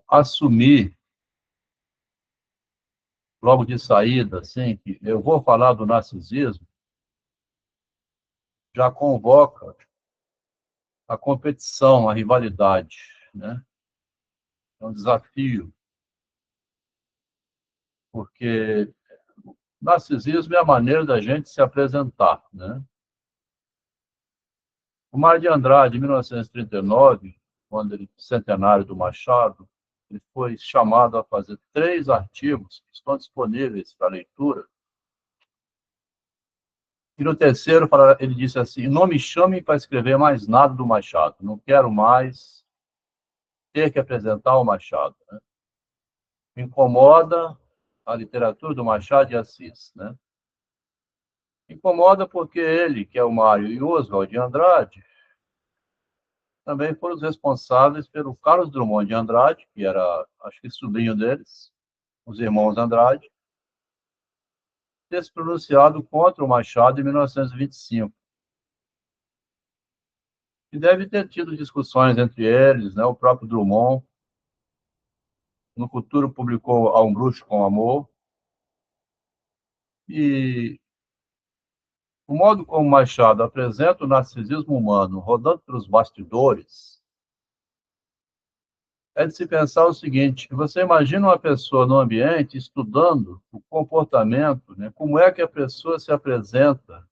assumir logo de saída, assim, que eu vou falar do narcisismo, já convoca a competição, a rivalidade, né? É um desafio, porque narcisismo é a maneira da gente se apresentar, né? O Mário de Andrade, em 1939, quando ele, centenário do Machado, ele foi chamado a fazer 3 artigos que estão disponíveis para leitura. E no terceiro, ele disse assim: não me chamem para escrever mais nada do Machado, não quero mais ter que apresentar o Machado. Né? Me incomoda a literatura do Machado de Assis. Né? Me incomoda porque ele, que é o Mário, e o Oswald de Andrade, também foram os responsáveis pelo Carlos Drummond de Andrade, que era, acho que, sobrinho deles, os irmãos Andrade, ter se pronunciado contra o Machado em 1925. E deve ter tido discussões entre eles, né? O próprio Drummond, no futuro, publicou A um Bruxo com Amor. E o modo como Machado apresenta o narcisismo humano rodando pelos bastidores é de se pensar o seguinte: você imagina uma pessoa no ambiente estudando o comportamento, né? Como é que a pessoa se apresenta,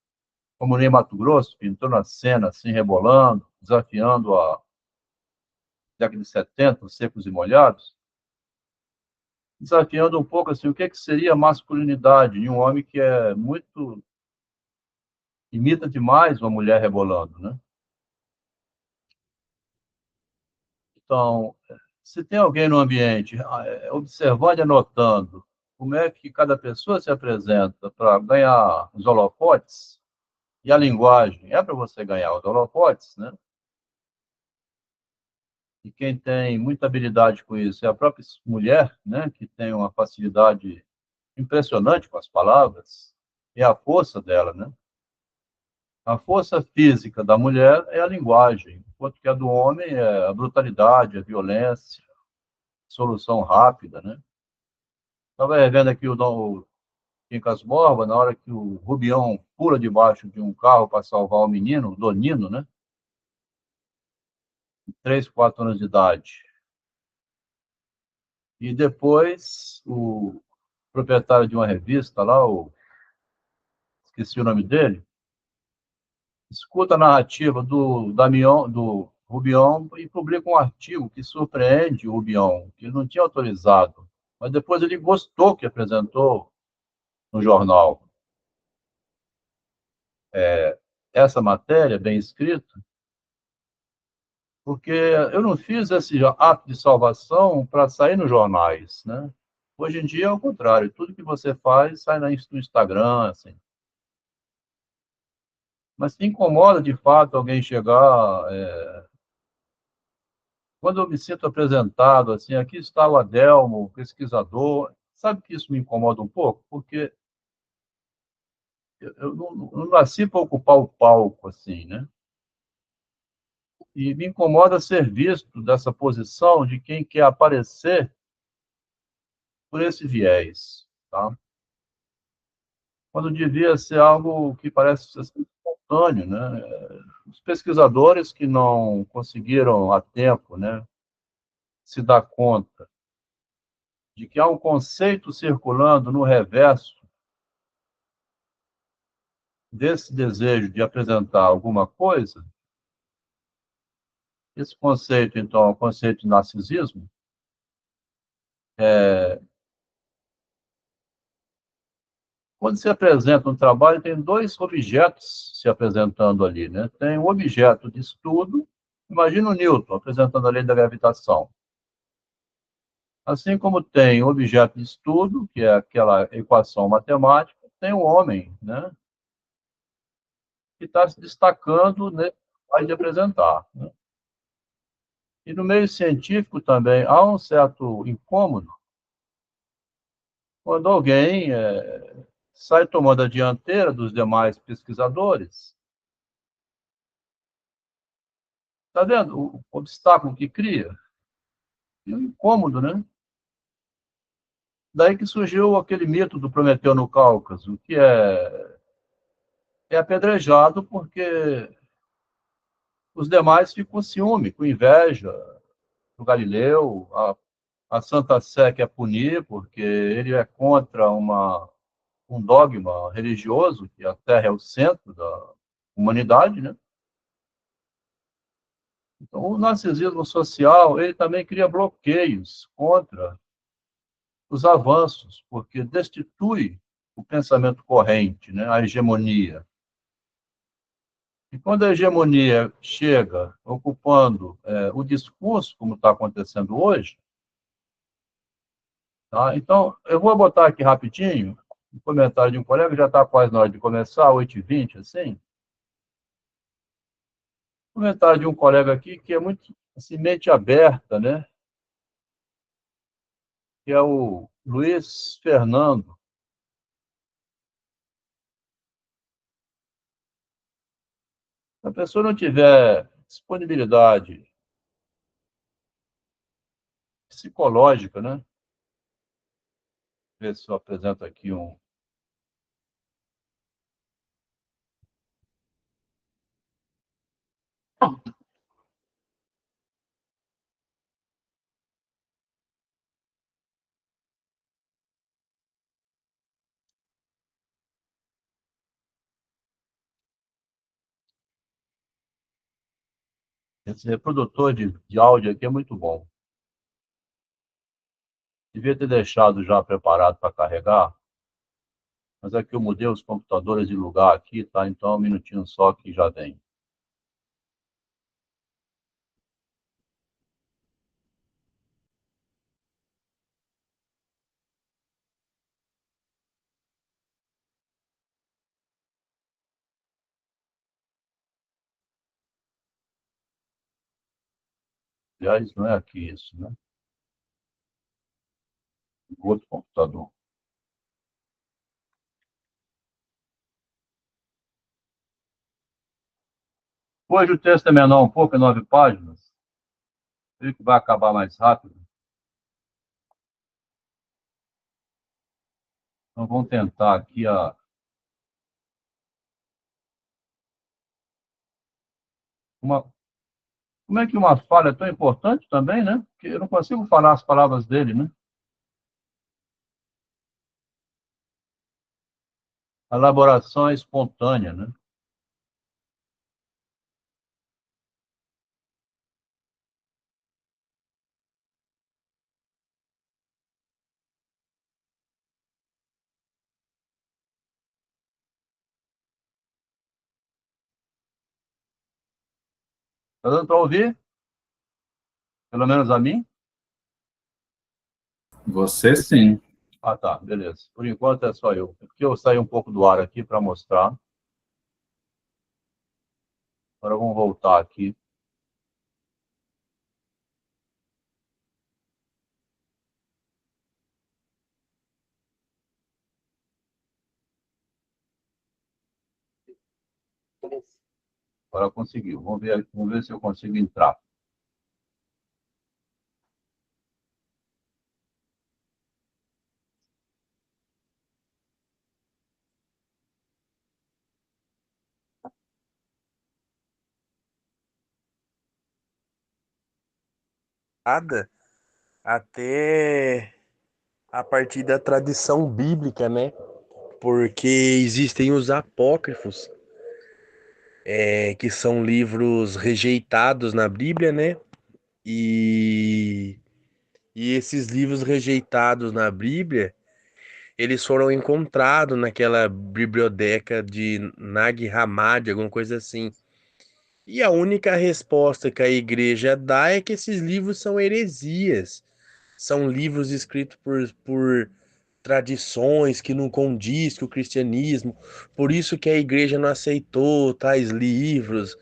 como Ney Matogrosso, pintou na cena, assim, rebolando, desafiando a década de 70, os secos e molhados, desafiando um pouco assim, o que seria masculinidade em um homem que é muito imita demais uma mulher rebolando, né? Então, se tem alguém no ambiente observando e anotando como é que cada pessoa se apresenta para ganhar os holofotes, e a linguagem é para você ganhar os holofotes, né? E quem tem muita habilidade com isso é a própria mulher, né? Que tem uma facilidade impressionante com as palavras, é a força dela, né? A força física da mulher é a linguagem, enquanto que a do homem é a brutalidade, a violência, solução rápida, né? Estava vendo aqui o Quincas Borba, na hora que o Rubião pula debaixo de um carro para salvar o menino, o Donino, né? 3, 4 anos de idade. E depois o proprietário de uma revista lá, esqueci o nome dele, escuta a narrativa do Damião, do Rubião, e publica um artigo que surpreende o Rubião, que ele não tinha autorizado, mas depois ele gostou que apresentou no jornal. Essa matéria, bem escrita, porque eu não fiz esse ato de salvação para sair nos jornais, né? Hoje em dia é o contrário, tudo que você faz sai no Instagram, assim. Mas se incomoda, de fato, alguém chegar... Quando eu me sinto apresentado, assim, aqui está o Adelmo, pesquisador, sabe que isso me incomoda um pouco? Porque eu não nasci para ocupar o palco, assim, né? E me incomoda ser visto dessa posição de quem quer aparecer por esse viés, tá? Quando devia ser algo que parece ser espontâneo, né? Os pesquisadores que não conseguiram a tempo, né, se dar conta de que há um conceito circulando no reverso desse desejo de apresentar alguma coisa, esse conceito, então, é o conceito de narcisismo. Quando se apresenta um trabalho, tem 2 objetos se apresentando ali, né? Tem um objeto de estudo, imagina o Newton apresentando a lei da gravitação. Assim como tem o objeto de estudo, que é aquela equação matemática, tem o homem, né? Que está se destacando nesse trabalho de apresentar. Né? E no meio científico também há um certo incômodo quando alguém sai tomando a dianteira dos demais pesquisadores. Está vendo o obstáculo que cria? E um incômodo, né? Daí que surgiu aquele mito do Prometeu no Cáucaso, que é apedrejado porque os demais ficam com ciúme, com inveja do Galileu, a Santa Sé quer punir porque ele é contra um dogma religioso, que a Terra é o centro da humanidade, né? Então, o narcisismo social, ele também cria bloqueios contra os avanços, porque destitui o pensamento corrente, né? A hegemonia. E quando a hegemonia chega ocupando o discurso, como está acontecendo hoje, tá? Então, eu vou botar aqui rapidinho um comentário de um colega, já está quase na hora de começar, 8h20, assim. Um comentário de um colega aqui que é muito assim, mente aberta, né? Que é o Luiz Fernando. Se a pessoa não tiver disponibilidade psicológica, né? Ver se eu apresento aqui um. Esse reprodutor de áudio aqui é muito bom. Devia ter deixado já preparado para carregar, mas aqui eu mudei os computadores de lugar aqui, tá? Então, um minutinho só que já vem. Aliás, não é aqui isso, né? Outro computador. Hoje o texto é menor um pouco, é 9 páginas. Creio que vai acabar mais rápido. Então, vamos tentar aqui uma. Como é que uma falha é tão importante também, né? Porque eu não consigo falar as palavras dele, né? A elaboração é espontânea, né? Está dando para ouvir? Pelo menos a mim? Você sim. Ah, tá, beleza. Por enquanto é só eu. É porque eu saí um pouco do ar aqui para mostrar. Agora vamos voltar aqui. Agora conseguiu. Vamos ver se eu consigo entrar. Até a partir da tradição bíblica, né? Porque existem os apócrifos, que são livros rejeitados na Bíblia, né? E, e esses livros rejeitados na Bíblia, eles foram encontrados naquela biblioteca de Nag Hammadi, alguma coisa assim. E a única resposta que a igreja dá é que esses livros são heresias. São livros escritos por tradições que não condiz com o cristianismo, por isso que a igreja não aceitou tais livros.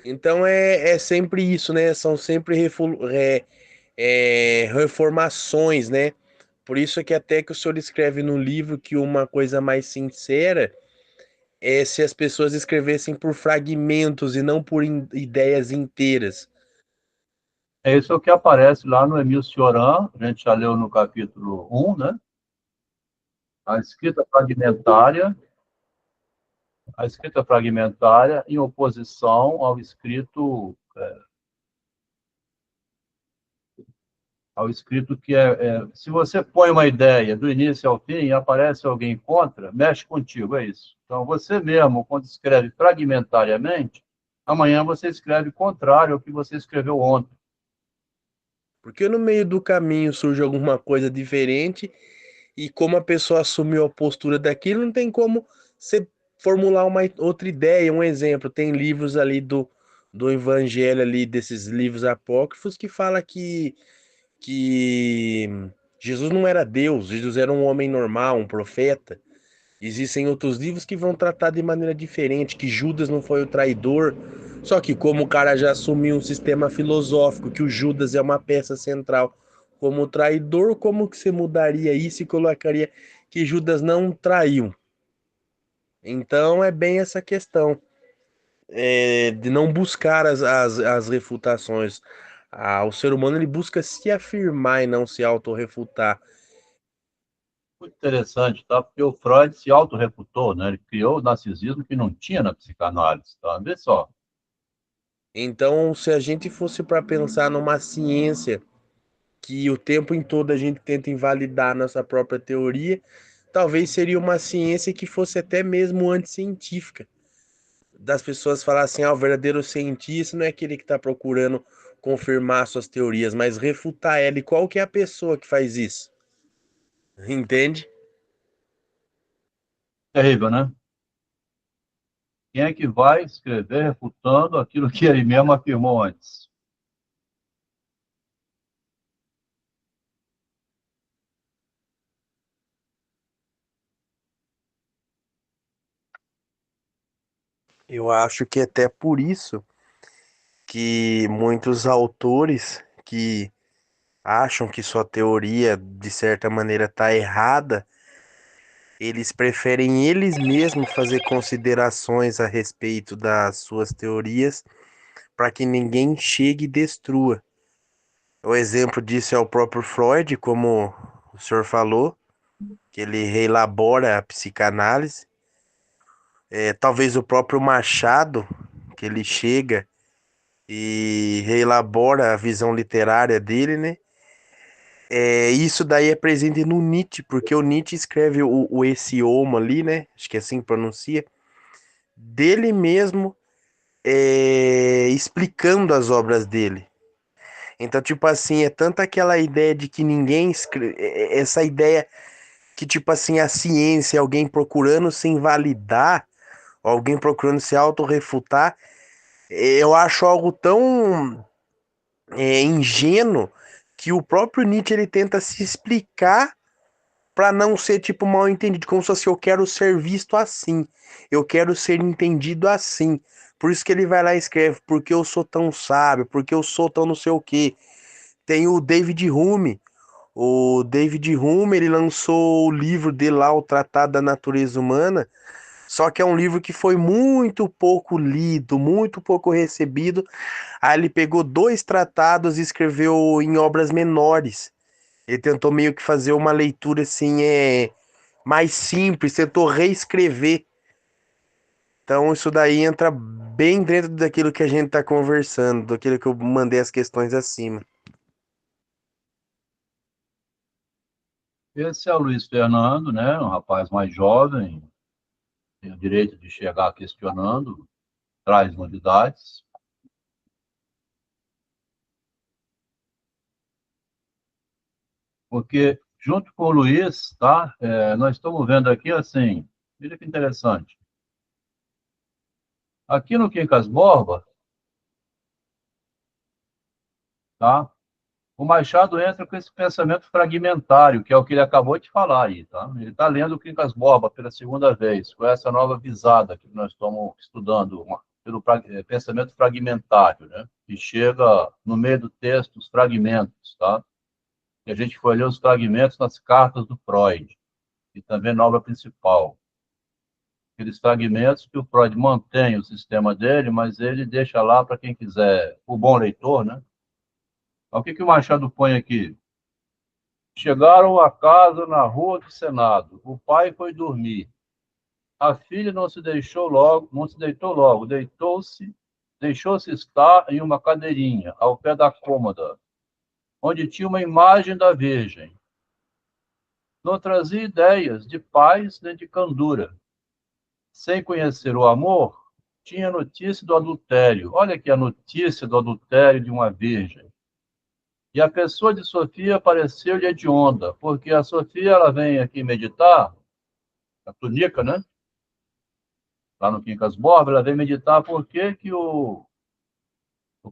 Então é sempre isso, né? São sempre reformações, né? Por isso que até que o senhor escreve no livro que uma coisa mais sincera é se as pessoas escrevessem por fragmentos e não por ideias inteiras. É isso que aparece lá no Emile Cioran, a gente já leu no capítulo 1, né? A escrita fragmentária, a escrita fragmentária em oposição ao escrito que se você põe uma ideia do início ao fim e aparece alguém contra, mexe contigo, é isso. Então, você mesmo, quando escreve fragmentariamente, amanhã você escreve contrário ao que você escreveu ontem. Porque no meio do caminho surge alguma coisa diferente e como a pessoa assumiu a postura daquilo, não tem como você formular uma outra ideia, um exemplo. Tem livros ali do Evangelho ali, desses livros apócrifos, que fala que Jesus não era Deus, Jesus era um homem normal, um profeta. Existem outros livros que vão tratar de maneira diferente, que Judas não foi o traidor. Só que como o cara já assumiu um sistema filosófico, que o Judas é uma peça central como traidor, como que você mudaria isso e colocaria que Judas não traiu? Então é bem essa questão de não buscar as refutações. O ser humano ele busca se afirmar e não se autorrefutar. Muito interessante, tá? Porque o Freud se autorrefutou, né? Ele criou o narcisismo que não tinha na psicanálise, tá? Vê só. Então, se a gente fosse para pensar numa ciência que o tempo em todo a gente tenta invalidar nossa própria teoria, talvez seria uma ciência que fosse até mesmo anticientífica. Das pessoas falar assim, o verdadeiro cientista não é aquele que está procurando confirmar suas teorias, mas refutar ela. E qual que é a pessoa que faz isso? Entende? Terrível, né? Quem é que vai escrever refutando aquilo que ele mesmo afirmou antes? Eu acho que até por isso que muitos autores que acham que sua teoria de certa maneira está errada, eles preferem eles mesmos fazer considerações a respeito das suas teorias para que ninguém chegue e destrua. O exemplo disso é o próprio Freud, como o senhor falou, que ele reelabora a psicanálise. Talvez o próprio Machado, que ele chega e reelabora a visão literária dele, né? Isso daí é presente no Nietzsche, porque o Nietzsche escreve o Esse Homo ali, né? Acho que é assim que pronuncia, dele mesmo explicando as obras dele. Então, tipo assim, é tanta aquela ideia de que ninguém escreve. Essa ideia que, tipo assim, a ciência, alguém procurando se invalidar, alguém procurando se autorrefutar, eu acho algo tão ingênuo que o próprio Nietzsche ele tenta se explicar para não ser tipo mal entendido, como se fosse eu quero ser visto assim, eu quero ser entendido assim. Por isso que ele vai lá e escreve, porque eu sou tão sábio, porque eu sou tão não sei o quê. Tem o David Hume. O David Hume, ele lançou o livro dele lá, o Tratado da Natureza Humana, só que é um livro que foi muito pouco lido, muito pouco recebido. Aí ele pegou dois tratados e escreveu em obras menores. Ele tentou meio que fazer uma leitura assim, mais simples, tentou reescrever. Então isso daí entra bem dentro daquilo que a gente está conversando, daquilo que eu mandei as questões acima. Esse é o Luiz Fernando, né? Um rapaz mais jovem, tem o direito de chegar questionando, traz novidades. Porque, junto com o Luiz, tá? Nós estamos vendo aqui, assim, olha que interessante. Aqui no Quincas Borba, tá? O Machado entra com esse pensamento fragmentário, que é o que ele acabou de falar aí, tá? Ele está lendo o Quincas Borba pela segunda vez, com essa nova visada que nós estamos estudando, pelo pensamento fragmentário, né? Que chega no meio do texto, os fragmentos, tá? E a gente foi ler os fragmentos nas cartas do Freud, e também na obra principal. Aqueles fragmentos que o Freud mantém o sistema dele, mas ele deixa lá para quem quiser, o bom leitor, né? Olha o que o Machado põe aqui. Chegaram a casa na rua do Senado. O pai foi dormir. A filha não se deitou logo, deixou-se estar em uma cadeirinha ao pé da cômoda, onde tinha uma imagem da Virgem. Não trazia ideias de paz nem de candura. Sem conhecer o amor, tinha notícia do adultério. Olha aqui a notícia do adultério de uma virgem. E a pessoa de Sofia pareceu-lhe hedionda, porque a Sofia ela vem aqui meditar, a túnica, né? Lá no Quincas Borba, ela vem meditar por que o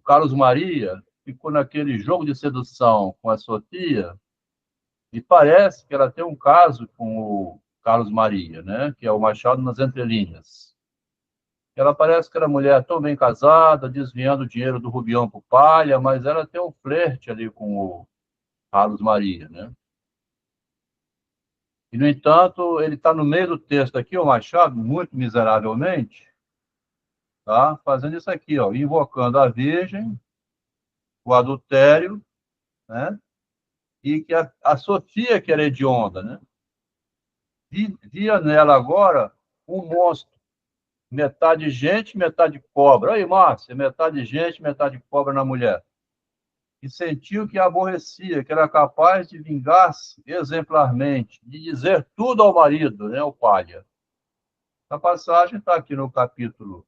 Carlos Maria ficou naquele jogo de sedução com a Sofia, e parece que ela tem um caso com o Carlos Maria, né? Que é o Machado nas entrelinhas. Ela parece que era mulher tão bem casada, desviando o dinheiro do Rubião para o Palha, mas ela tem um flerte ali com o Carlos Maria, né? E, no entanto, ele está no meio do texto aqui, o Machado, muito miseravelmente, tá? Fazendo isso aqui, ó, invocando a Virgem, o adultério, né? E que a Sofia, que era hedionda, né? Via nela agora um monstro, metade gente, metade cobra. Aí, Márcia, metade gente, metade cobra na mulher. E sentiu que a aborrecia, que era capaz de vingar-se exemplarmente, de dizer tudo ao marido, né, o Palha. A passagem está aqui no capítulo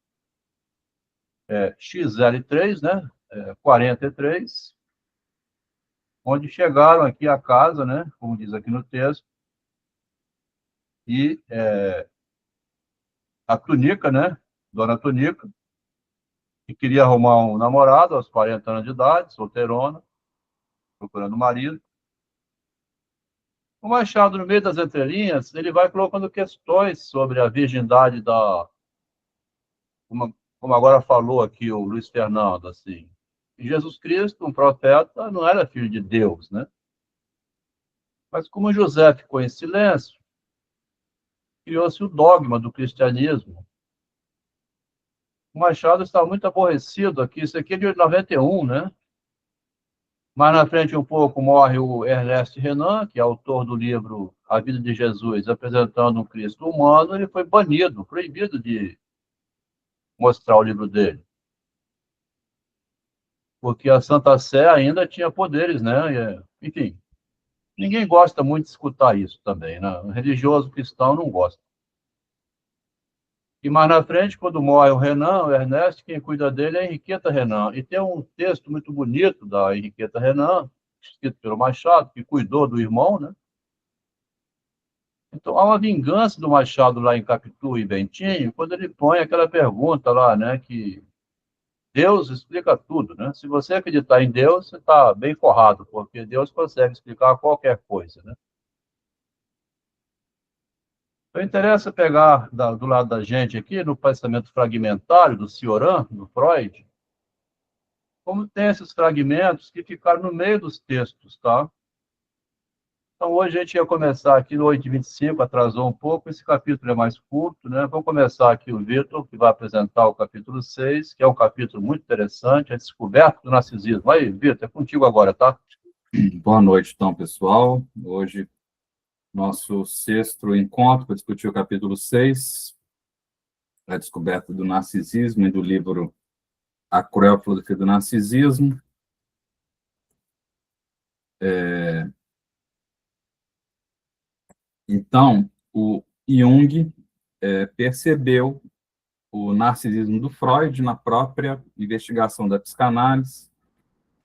XL3, né, 43, onde chegaram aqui à casa, né, como diz aqui no texto, e a Tunica, né, Dona Tunica, que queria arrumar um namorado aos 40 anos de idade, solteirona, procurando marido. O Machado, no meio das entrelinhas, ele vai colocando questões sobre a virgindade como agora falou aqui o Luiz Fernando, assim. E Jesus Cristo, um profeta, não era filho de Deus, né? Mas como José ficou em silêncio, criou-se o dogma do cristianismo. O Machado está muito aborrecido aqui. Isso aqui é de 91, né? Mais na frente um pouco morre o Ernest Renan, que é autor do livro A Vida de Jesus, apresentando um Cristo humano. Ele foi banido, proibido de mostrar o livro dele, porque a Santa Sé ainda tinha poderes, né? Enfim, ninguém gosta muito de escutar isso também, né? O religioso cristão não gosta. E mais na frente, quando morre o Renan, o Ernest, quem cuida dele é a Henriqueta Renan. E tem um texto muito bonito da Henriqueta Renan, escrito pelo Machado, que cuidou do irmão, né? Então, há uma vingança do Machado lá em Capitu e Bentinho, quando ele põe aquela pergunta lá, né, que Deus explica tudo, né? Se você acreditar em Deus, você está bem forrado, porque Deus consegue explicar qualquer coisa, né? Então, interessa pegar do lado da gente aqui, no pensamento fragmentário do Cioran, do Freud, como tem esses fragmentos que ficaram no meio dos textos, tá? Então, hoje a gente ia começar aqui no 8h25, atrasou um pouco, esse capítulo é mais curto, né? Vamos começar aqui o Vitor, que vai apresentar o capítulo 6, que é um capítulo muito interessante, a descoberta do narcisismo. Aí, Vitor, é contigo agora, tá? Boa noite, então, pessoal. Hoje, nosso sexto encontro para discutir o capítulo 6, a descoberta do narcisismo, e do livro A Cruel Filosofia do Narcisismo. Então, o Jung percebeu o narcisismo do Freud na própria investigação da psicanálise,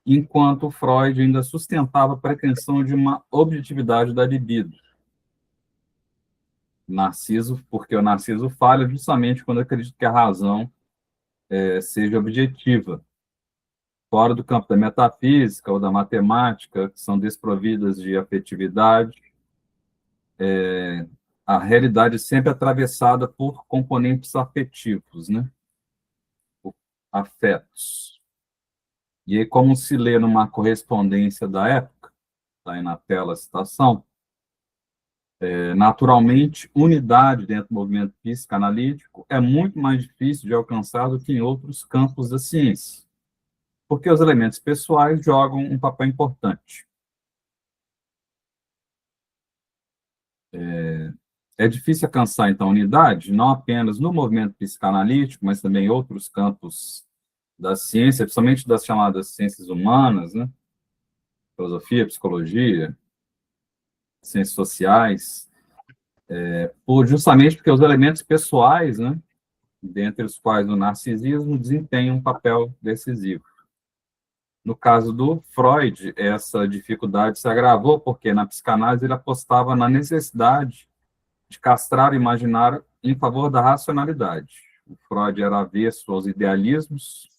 enquanto Freud ainda sustentava a pretensão de uma objetividade da libido. Narciso, porque o Narciso falha justamente quando acredita que a razão seja objetiva, fora do campo da metafísica ou da matemática, que são desprovidas de afetividade. A realidade sempre é atravessada por componentes afetivos, né? Por afetos. E aí, como se lê numa correspondência da época, está aí na tela a citação, naturalmente, unidade dentro do movimento psicanalítico é muito mais difícil de alcançar do que em outros campos da ciência. porque os elementos pessoais jogam um papel importante. É difícil alcançar, então, unidade, não apenas no movimento psicanalítico, mas também em outros campos da ciência, principalmente das chamadas ciências humanas, né? Filosofia, psicologia, ciências sociais, justamente porque os elementos pessoais, né, dentre os quais o narcisismo desempenham um papel decisivo. No caso do Freud, essa dificuldade se agravou porque na psicanálise ele apostava na necessidade de castrar o imaginário em favor da racionalidade. O Freud era avesso aos idealismos.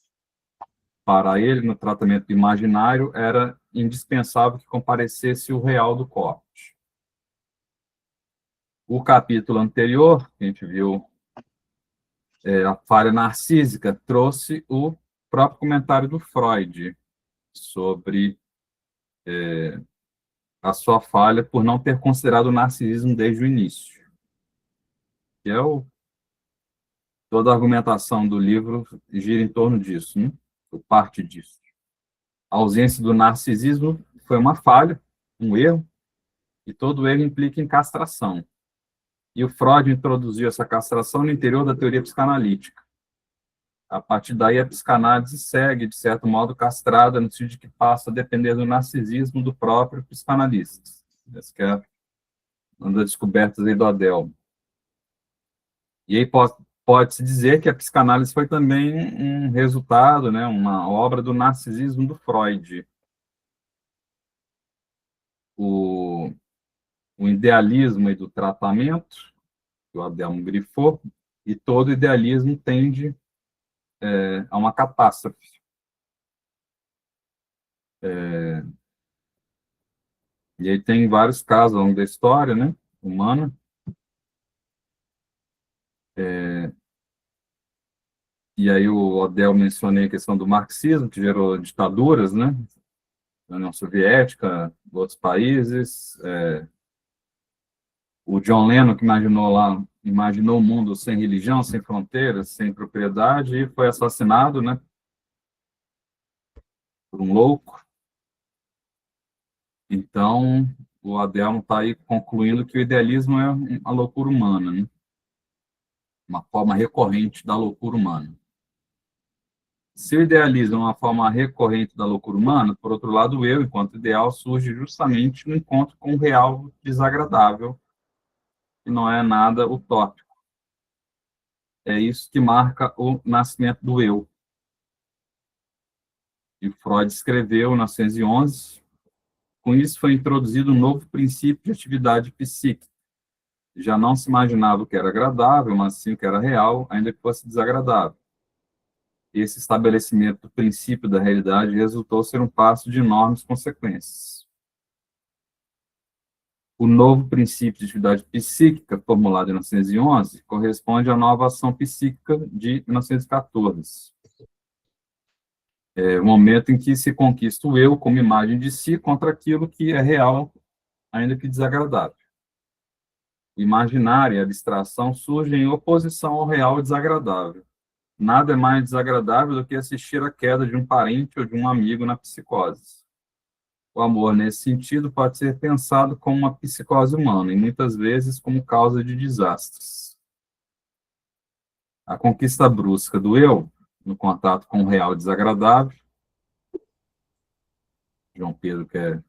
Para ele, no tratamento do imaginário, era indispensável que comparecesse o real do corte. O capítulo anterior, que a gente viu, a falha narcísica, trouxe o próprio comentário do Freud sobre a sua falha por não ter considerado o narcisismo desde o início. Que toda a argumentação do livro gira em torno disso, né? Ou parte disso. A ausência do narcisismo foi uma falha, um erro, e todo erro implica em castração. E o Freud introduziu essa castração no interior da teoria psicanalítica. A partir daí, a psicanálise segue, de certo modo, castrada, no sentido de que passa a depender do narcisismo do próprio psicanalista. Essa que é uma das descobertas aí do Adel. E aí pode-se dizer que a psicanálise foi também um resultado, né, uma obra do narcisismo do Freud. O idealismo aí do tratamento, que o Adelmo grifou, e todo idealismo tende a uma catástrofe. E aí tem vários casos ao longo da história, né, humana. E aí o Odell mencionei a questão do marxismo, que gerou ditaduras, né, na União Soviética, outros países. O John Lennon, que imaginou um mundo sem religião, sem fronteiras, sem propriedade, e foi assassinado, né, por um louco. Então, o Adelmo está aí concluindo que o idealismo é a loucura humana, né? Uma forma recorrente da loucura humana. Se o idealismo é uma forma recorrente da loucura humana, por outro lado, o eu, enquanto ideal, surge justamente no encontro com o real desagradável, que não é nada utópico. É isso que marca o nascimento do eu. E Freud escreveu, em 1911, com isso foi introduzido um novo princípio de atividade psíquica. Já não se imaginava o que era agradável, mas sim o que era real, ainda que fosse desagradável. Esse estabelecimento do princípio da realidade resultou ser um passo de enormes consequências. O novo princípio de atividade psíquica, formulado em 1911, corresponde à nova ação psíquica de 1914. É o momento em que se conquista o eu como imagem de si contra aquilo que é real, ainda que desagradável. O imaginário e a abstração surgem em oposição ao real e desagradável. Nada é mais desagradável do que assistir à queda de um parente ou de um amigo na psicose. O amor, nesse sentido, pode ser pensado como uma psicose humana, e muitas vezes como causa de desastres. A conquista brusca do eu, no contato com o real desagradável. João Pedro quer...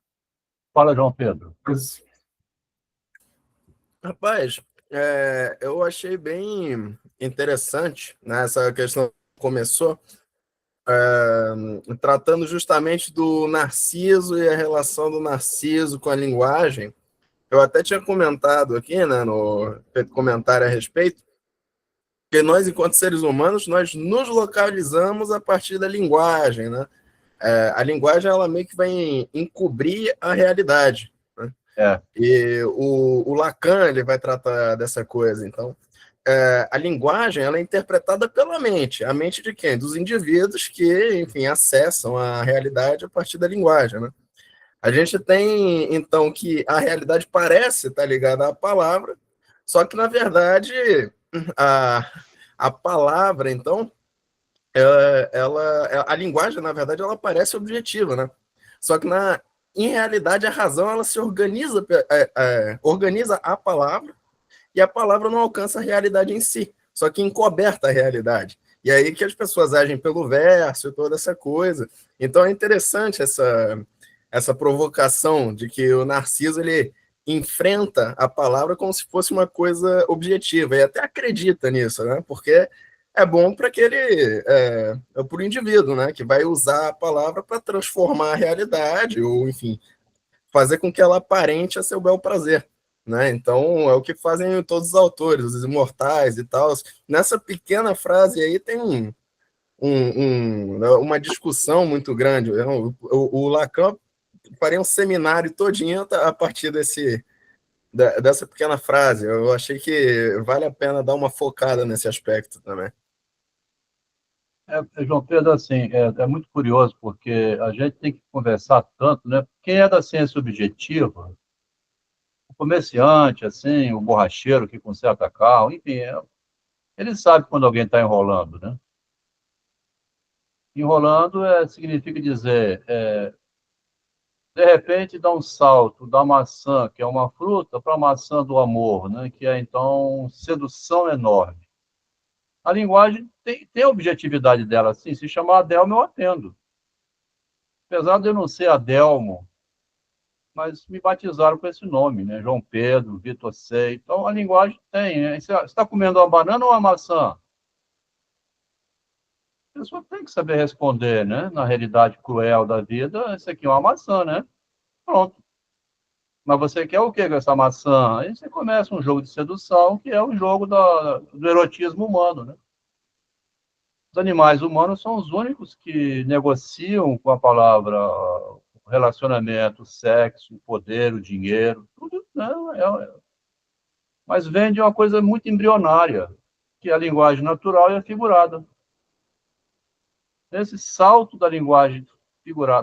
Fala, João Pedro. Rapaz, eu achei bem interessante, né, essa questão que começou, tratando justamente do Narciso e a relação do Narciso com a linguagem. Eu até tinha comentado aqui, né, feito comentário a respeito, que nós, enquanto seres humanos, nós nos localizamos a partir da linguagem, né? A linguagem, ela meio que vai encobrir a realidade, né? E o Lacan, ele vai tratar dessa coisa. Então, a linguagem, ela é interpretada pela mente. A mente de quem? Dos indivíduos que, enfim, acessam a realidade a partir da linguagem, né? A gente tem, então, que a realidade parece estar ligada à palavra, só que, na verdade, a palavra, então, a linguagem, na verdade, ela parece objetiva, né? Só que, em realidade, a razão ela se organiza a palavra e a palavra não alcança a realidade em si, só que encoberta a realidade. E aí que as pessoas agem pelo verso e toda essa coisa. Então é interessante essa provocação de que o Narciso ele enfrenta a palavra como se fosse uma coisa objetiva, e até acredita nisso, né? Porque é bom para para o indivíduo, né? Que vai usar a palavra para transformar a realidade, ou enfim, fazer com que ela aparente a seu bel prazer. Né? Então, é o que fazem todos os autores, os imortais e tal. Nessa pequena frase aí tem uma discussão muito grande. O Lacan faria um seminário todinho a partir dessa pequena frase. Eu achei que vale a pena dar uma focada nesse aspecto também. João Pedro, assim, é muito curioso, porque a gente tem que conversar tanto, né? Quem é da ciência objetiva, o comerciante, assim, o borracheiro que conserta carro, enfim, ele sabe quando alguém está enrolando, né? Enrolando significa dizer, de repente dá um salto da maçã, que é uma fruta, para a maçã do amor, né? Que é, então, sedução enorme. A linguagem tem a objetividade dela, assim, se chamar Adelmo, eu atendo. Apesar de eu não ser Adelmo, mas me batizaram com esse nome, né? João Pedro, Vitor Sei. Então, a linguagem tem, né? Você está comendo uma banana ou uma maçã? A pessoa tem que saber responder, né? Na realidade cruel da vida, isso aqui é uma maçã, né? Pronto. Mas você quer o que com essa maçã? Aí você começa um jogo de sedução, que é o jogo do erotismo humano, né? Os animais humanos são os únicos que negociam com a palavra relacionamento, sexo, o poder, o dinheiro, tudo, né? Mas vem de uma coisa muito embrionária, que é a linguagem natural e a figurada. Esse salto da linguagem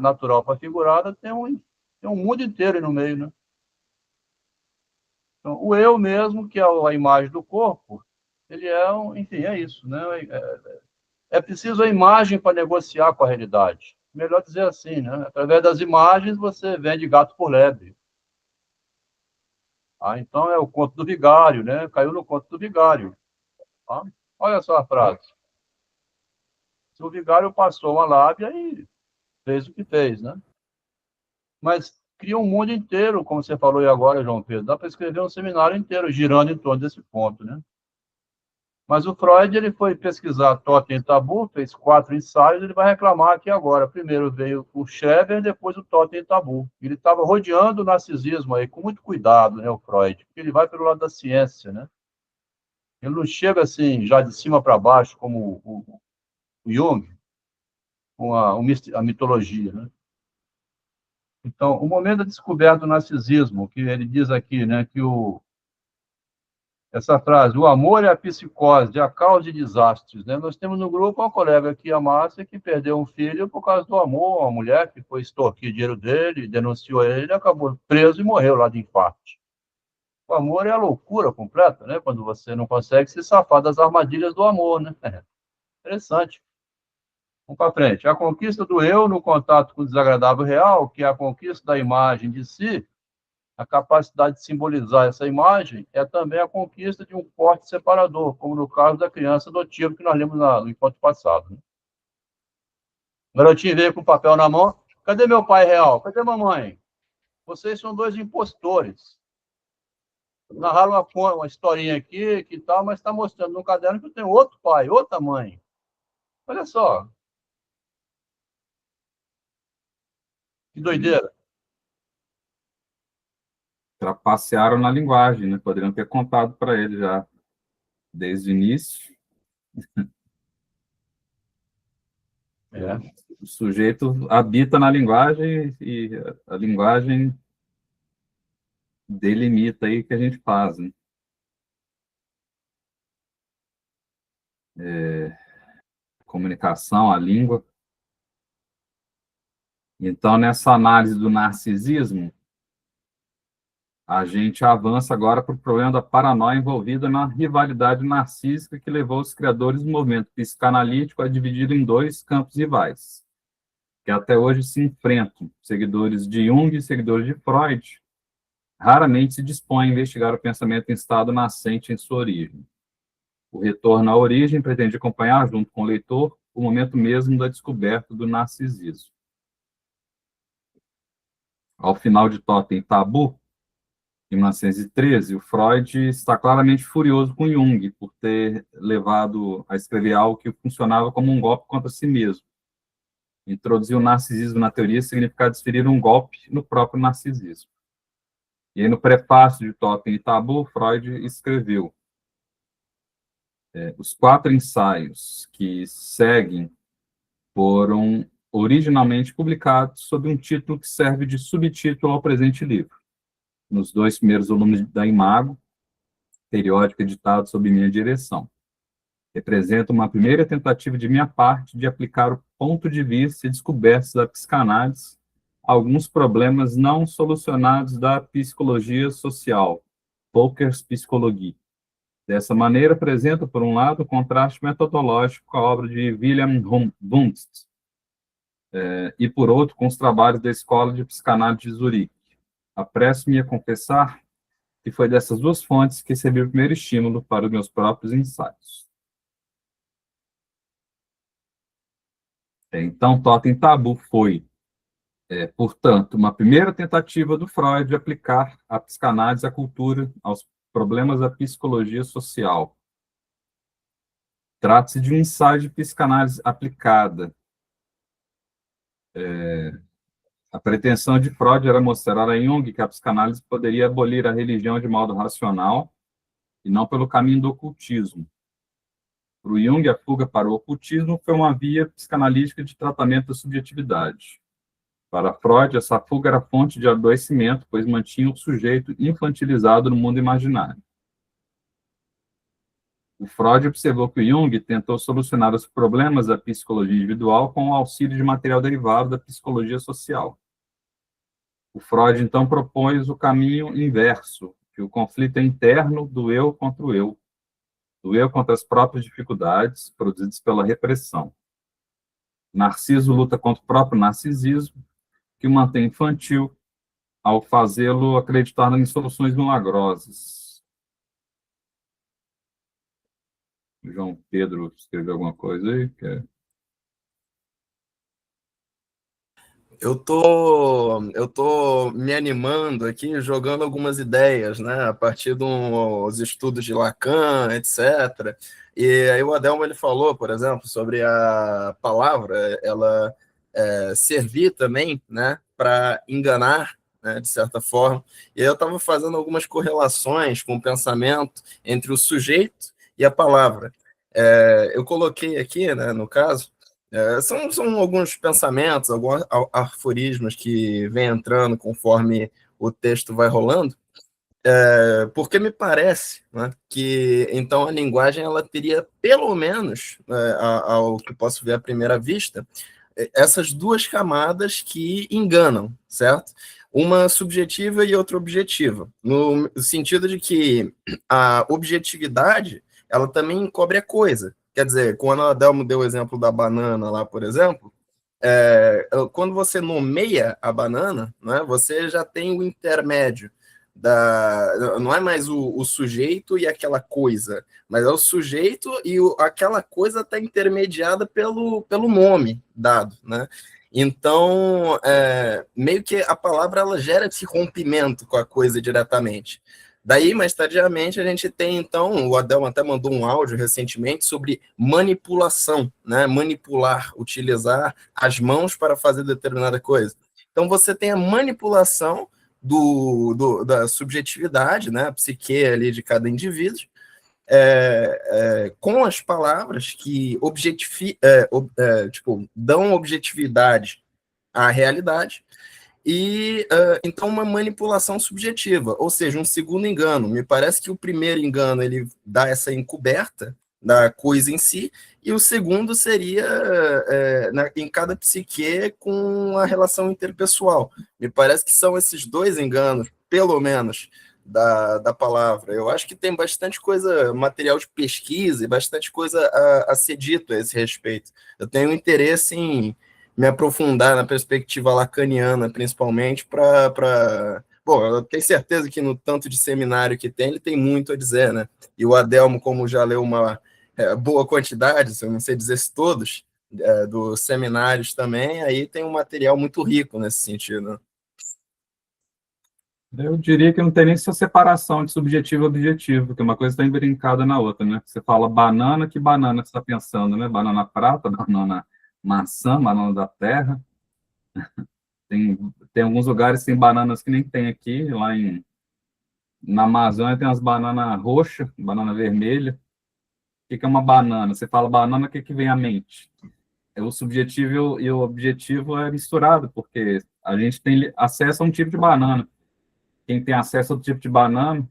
natural para figurada tem um mundo inteiro aí no meio, né? Então, o eu mesmo, que é a imagem do corpo, ele enfim, é isso, né? É preciso a imagem para negociar com a realidade. Melhor dizer assim, né? Através das imagens você vende gato por lebre. Então é o conto do vigário, né? Caiu no conto do vigário. Tá? Olha só a frase. Se o vigário passou uma lábia e fez o que fez, né? Mas cria um mundo inteiro, como você falou aí agora, João Pedro. Dá para escrever um seminário inteiro girando em torno desse ponto, né? Mas o Freud ele foi pesquisar totem e tabu, fez 4 ensaios, ele vai reclamar aqui agora. Primeiro veio o Schreber, depois o totem e tabu. Ele estava rodeando o narcisismo aí, com muito cuidado, né, o Freud, porque ele vai pelo lado da ciência, né? Ele não chega assim, já de cima para baixo, como o Jung, com a mitologia, né? Então, o momento da descoberta do narcisismo, que ele diz aqui, né, que essa frase, o amor é a psicose, é a causa de desastres, né? Nós temos no grupo uma colega aqui, a Márcia, que perdeu um filho por causa do amor, uma mulher que foi extorquir dinheiro dele, denunciou ele, acabou preso e morreu lá de infarto. O amor é a loucura completa, né? Quando você não consegue se safar das armadilhas do amor, né? Interessante. Vamos para frente. A conquista do eu no contato com o desagradável real, que é a conquista da imagem de si, a capacidade de simbolizar essa imagem é também a conquista de um corte separador, como no caso da criança adotiva que nós lemos no encontro passado. Né? O garotinho veio com o papel na mão. Cadê meu pai real? Cadê mamãe? Vocês são dois impostores. Narraram uma historinha aqui, que tal, mas está mostrando no caderno que eu tenho outro pai, outra mãe. Olha só. Que doideira. Trapacearam na linguagem, né? Poderiam ter contado para ele já desde o início. O sujeito habita na linguagem e a linguagem delimita aí o que a gente faz. Né? Comunicação, a língua. Então, nessa análise do narcisismo, A gente avança agora para o problema da paranoia envolvida na rivalidade narcísica que levou os criadores do movimento psicanalítico a dividir em dois campos rivais, que até hoje se enfrentam. Seguidores de Jung e seguidores de Freud raramente se dispõem a investigar o pensamento em estado nascente em sua origem. O retorno à origem pretende acompanhar, junto com o leitor, o momento mesmo da descoberta do narcisismo. Ao final de Totem e Tabu, em 1913, o Freud está claramente furioso com Jung por ter levado a escrever algo que funcionava como um golpe contra si mesmo. Introduzir o narcisismo na teoria significa desferir um golpe no próprio narcisismo. E aí, no prefácio de Totem e Tabu, Freud escreveu: os 4 ensaios que seguem foram originalmente publicados sob um título que serve de subtítulo ao presente livro. Nos 2 primeiros volumes da Imago, periódico editado sob minha direção. Representa uma primeira tentativa de minha parte de aplicar o ponto de vista e descobertas da psicanálise a alguns problemas não solucionados da psicologia social, Volcker's Psychologie. Dessa maneira, apresenta, por um lado, o contraste metodológico com a obra de Wilhelm Wundt, e, por outro, com os trabalhos da Escola de Psicanálise de Zurique. Apresso-me a confessar que foi dessas 2 fontes que recebi o primeiro estímulo para os meus próprios ensaios. Então, Totem e Tabu foi, portanto, uma primeira tentativa do Freud de aplicar a psicanálise à cultura, aos problemas da psicologia social. Trata-se de um ensaio de psicanálise aplicada. A pretensão de Freud era mostrar a Jung que a psicanálise poderia abolir a religião de modo racional e não pelo caminho do ocultismo. Para o Jung, a fuga para o ocultismo foi uma via psicanalítica de tratamento da subjetividade. Para Freud, essa fuga era fonte de adoecimento, pois mantinha o sujeito infantilizado no mundo imaginário. O Freud observou que o Jung tentou solucionar os problemas da psicologia individual com o auxílio de material derivado da psicologia social. O Freud, então, propôs o caminho inverso, que o conflito é interno do eu contra o eu, do eu contra as próprias dificuldades produzidas pela repressão. Narciso luta contra o próprio narcisismo, que o mantém infantil, ao fazê-lo acreditar em soluções milagrosas. O João Pedro escreveu alguma coisa aí? Eu tô me animando aqui, jogando algumas ideias, né, a partir dos estudos de Lacan, etc. E aí o Adelmo, ele falou, por exemplo, sobre a palavra, ela servir também, né, para enganar, né, de certa forma. E eu estava fazendo algumas correlações com o pensamento entre o sujeito e a palavra. Eu coloquei aqui, né, no caso, são alguns pensamentos, alguns aforismos que vêm entrando conforme o texto vai rolando, porque me parece, né, que então a linguagem ela teria pelo menos, ao que posso ver à primeira vista, essas 2 camadas que enganam, certo? Uma subjetiva e outra objetiva, no sentido de que a objetividade ela também encobre a coisa. Quer dizer, quando a Adelmo deu o exemplo da banana lá, por exemplo, quando você nomeia a banana, né, você já tem o intermédio. Não é mais o sujeito e aquela coisa, mas é o sujeito e aquela coisa está intermediada pelo nome dado, né? Então, meio que a palavra ela gera esse rompimento com a coisa diretamente. Daí, mais tardiamente, a gente tem, então, o Adelmo até mandou um áudio recentemente sobre manipulação, né? Manipular, utilizar as mãos para fazer determinada coisa. Então, você tem a manipulação da subjetividade, né? A psique ali de cada indivíduo, com as palavras que dão objetividade à realidade, e então uma manipulação subjetiva, ou seja, um segundo engano. Me parece que o primeiro engano ele dá essa encoberta, da coisa em si, e o segundo seria em cada psique com a relação interpessoal. Me parece que são esses dois enganos, pelo menos, da palavra. Eu acho que tem bastante coisa, material de pesquisa e bastante coisa a ser dito a esse respeito. Eu tenho interesse em me aprofundar na perspectiva lacaniana, principalmente, para... Bom, eu tenho certeza que no tanto de seminário que tem, ele tem muito a dizer, né? E o Adelmo, como já leu uma boa quantidade, se eu não sei dizer se todos, dos seminários também, aí tem um material muito rico nesse sentido, né? Eu diria que não tem nem essa separação de subjetivo e objetivo, porque uma coisa está embrincada na outra, né? Você fala banana, que banana você está pensando, né? Banana prata, banana maçã, banana da terra. Tem alguns lugares que tem bananas que nem tem aqui, na Amazônia tem umas bananas roxas, banana vermelha. O que é uma banana? Você fala banana, o que vem à mente? O subjetivo e o objetivo é misturado, porque a gente tem acesso a um tipo de banana. Quem tem acesso ao tipo de banana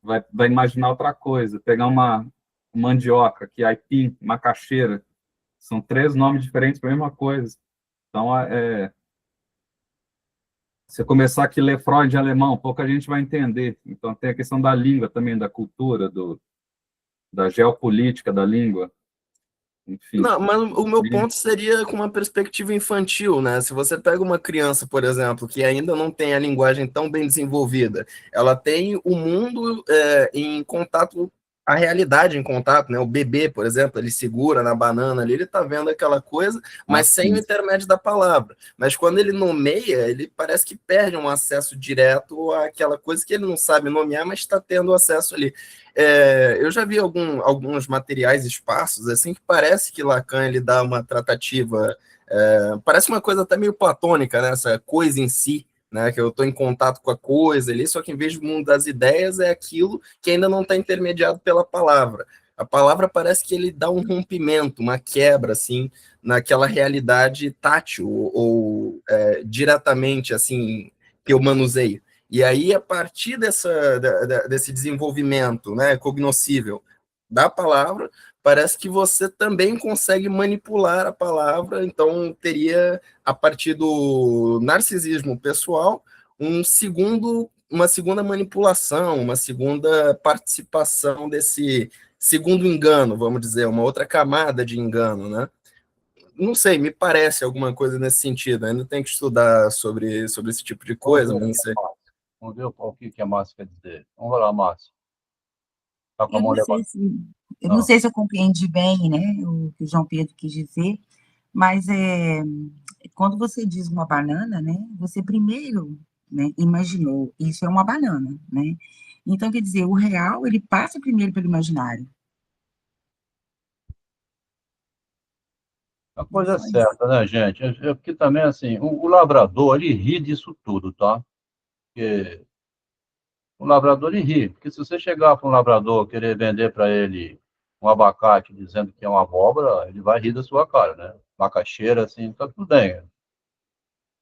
vai imaginar outra coisa. Pegar uma mandioca, que é aipim, macaxeira, são 3 nomes diferentes para a mesma coisa. Então, se eu começar aqui a ler Freud em alemão, pouca gente vai entender. Então, tem a questão da língua também, da cultura, da geopolítica da língua, enfim. Não, mas o meu ponto seria com uma perspectiva infantil, né? Se você pega uma criança, por exemplo, que ainda não tem a linguagem tão bem desenvolvida, ela tem o mundo em contato, a realidade em contato, né? O bebê, por exemplo, ele segura na banana ali, ele tá vendo aquela coisa, mas sem o intermédio da palavra. Mas quando ele nomeia, ele parece que perde um acesso direto àquela coisa que ele não sabe nomear, mas está tendo acesso ali. Eu já vi alguns materiais esparsos, assim, que parece que Lacan ele dá uma tratativa, parece uma coisa até meio platônica, né, essa coisa em si, né, que eu estou em contato com a coisa ali, só que em vez do mundo das ideias é aquilo que ainda não está intermediado pela palavra. A palavra parece que ele dá um rompimento, uma quebra, assim, naquela realidade tátil ou diretamente, assim, que eu manuseio. E aí, a partir desse desenvolvimento, né, cognoscível da palavra, parece que você também consegue manipular a palavra, então teria, a partir do narcisismo pessoal, uma segunda manipulação, uma segunda participação desse segundo engano, vamos dizer, uma outra camada de engano, né? Não sei, me parece alguma coisa nesse sentido. Ainda tem que estudar sobre esse tipo de coisa, mas não sei. Vamos ver o que a Márcia quer dizer. Vamos lá, Márcia. Tá com a Eu mão não sei levantada. eu não sei se eu compreendi bem, né, o que o João Pedro quis dizer, mas quando você diz uma banana, né, você primeiro, né, imaginou, isso é uma banana, né? Então, quer dizer, o real, ele passa primeiro pelo imaginário. A coisa é certa, né, gente? Porque também, assim, o lavrador, ele ri disso tudo, tá? Porque o lavrador, ele ri. Porque se você chegar para um lavrador querer vender para ele um abacate dizendo que é uma abóbora, ele vai rir da sua cara, né? Macaxeira, assim, tá tudo bem.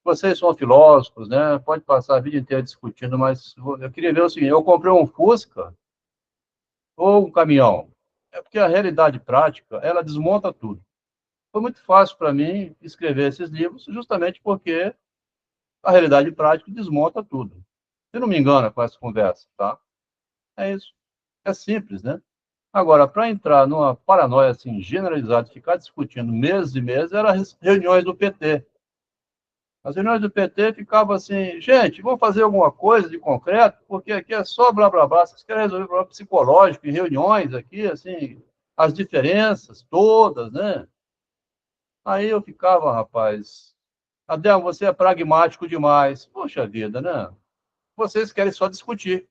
Vocês são filósofos, né? Pode passar a vida inteira discutindo, mas eu queria ver o seguinte: eu comprei um Fusca ou um caminhão. É porque a realidade prática, ela desmonta tudo. Foi muito fácil para mim escrever esses livros, justamente porque a realidade prática desmonta tudo. Você não me engana com essa conversa, tá? É isso. É simples, né? Agora, para entrar numa paranoia assim generalizada, ficar discutindo meses e meses, eram as reuniões do PT. As reuniões do PT ficavam assim, gente, vamos fazer alguma coisa de concreto, porque aqui é só blá blá blá, vocês querem resolver problema psicológico em reuniões aqui, assim, as diferenças todas, né? Aí eu ficava, rapaz, Adel, você é pragmático demais. Poxa vida, né? Vocês querem só discutir.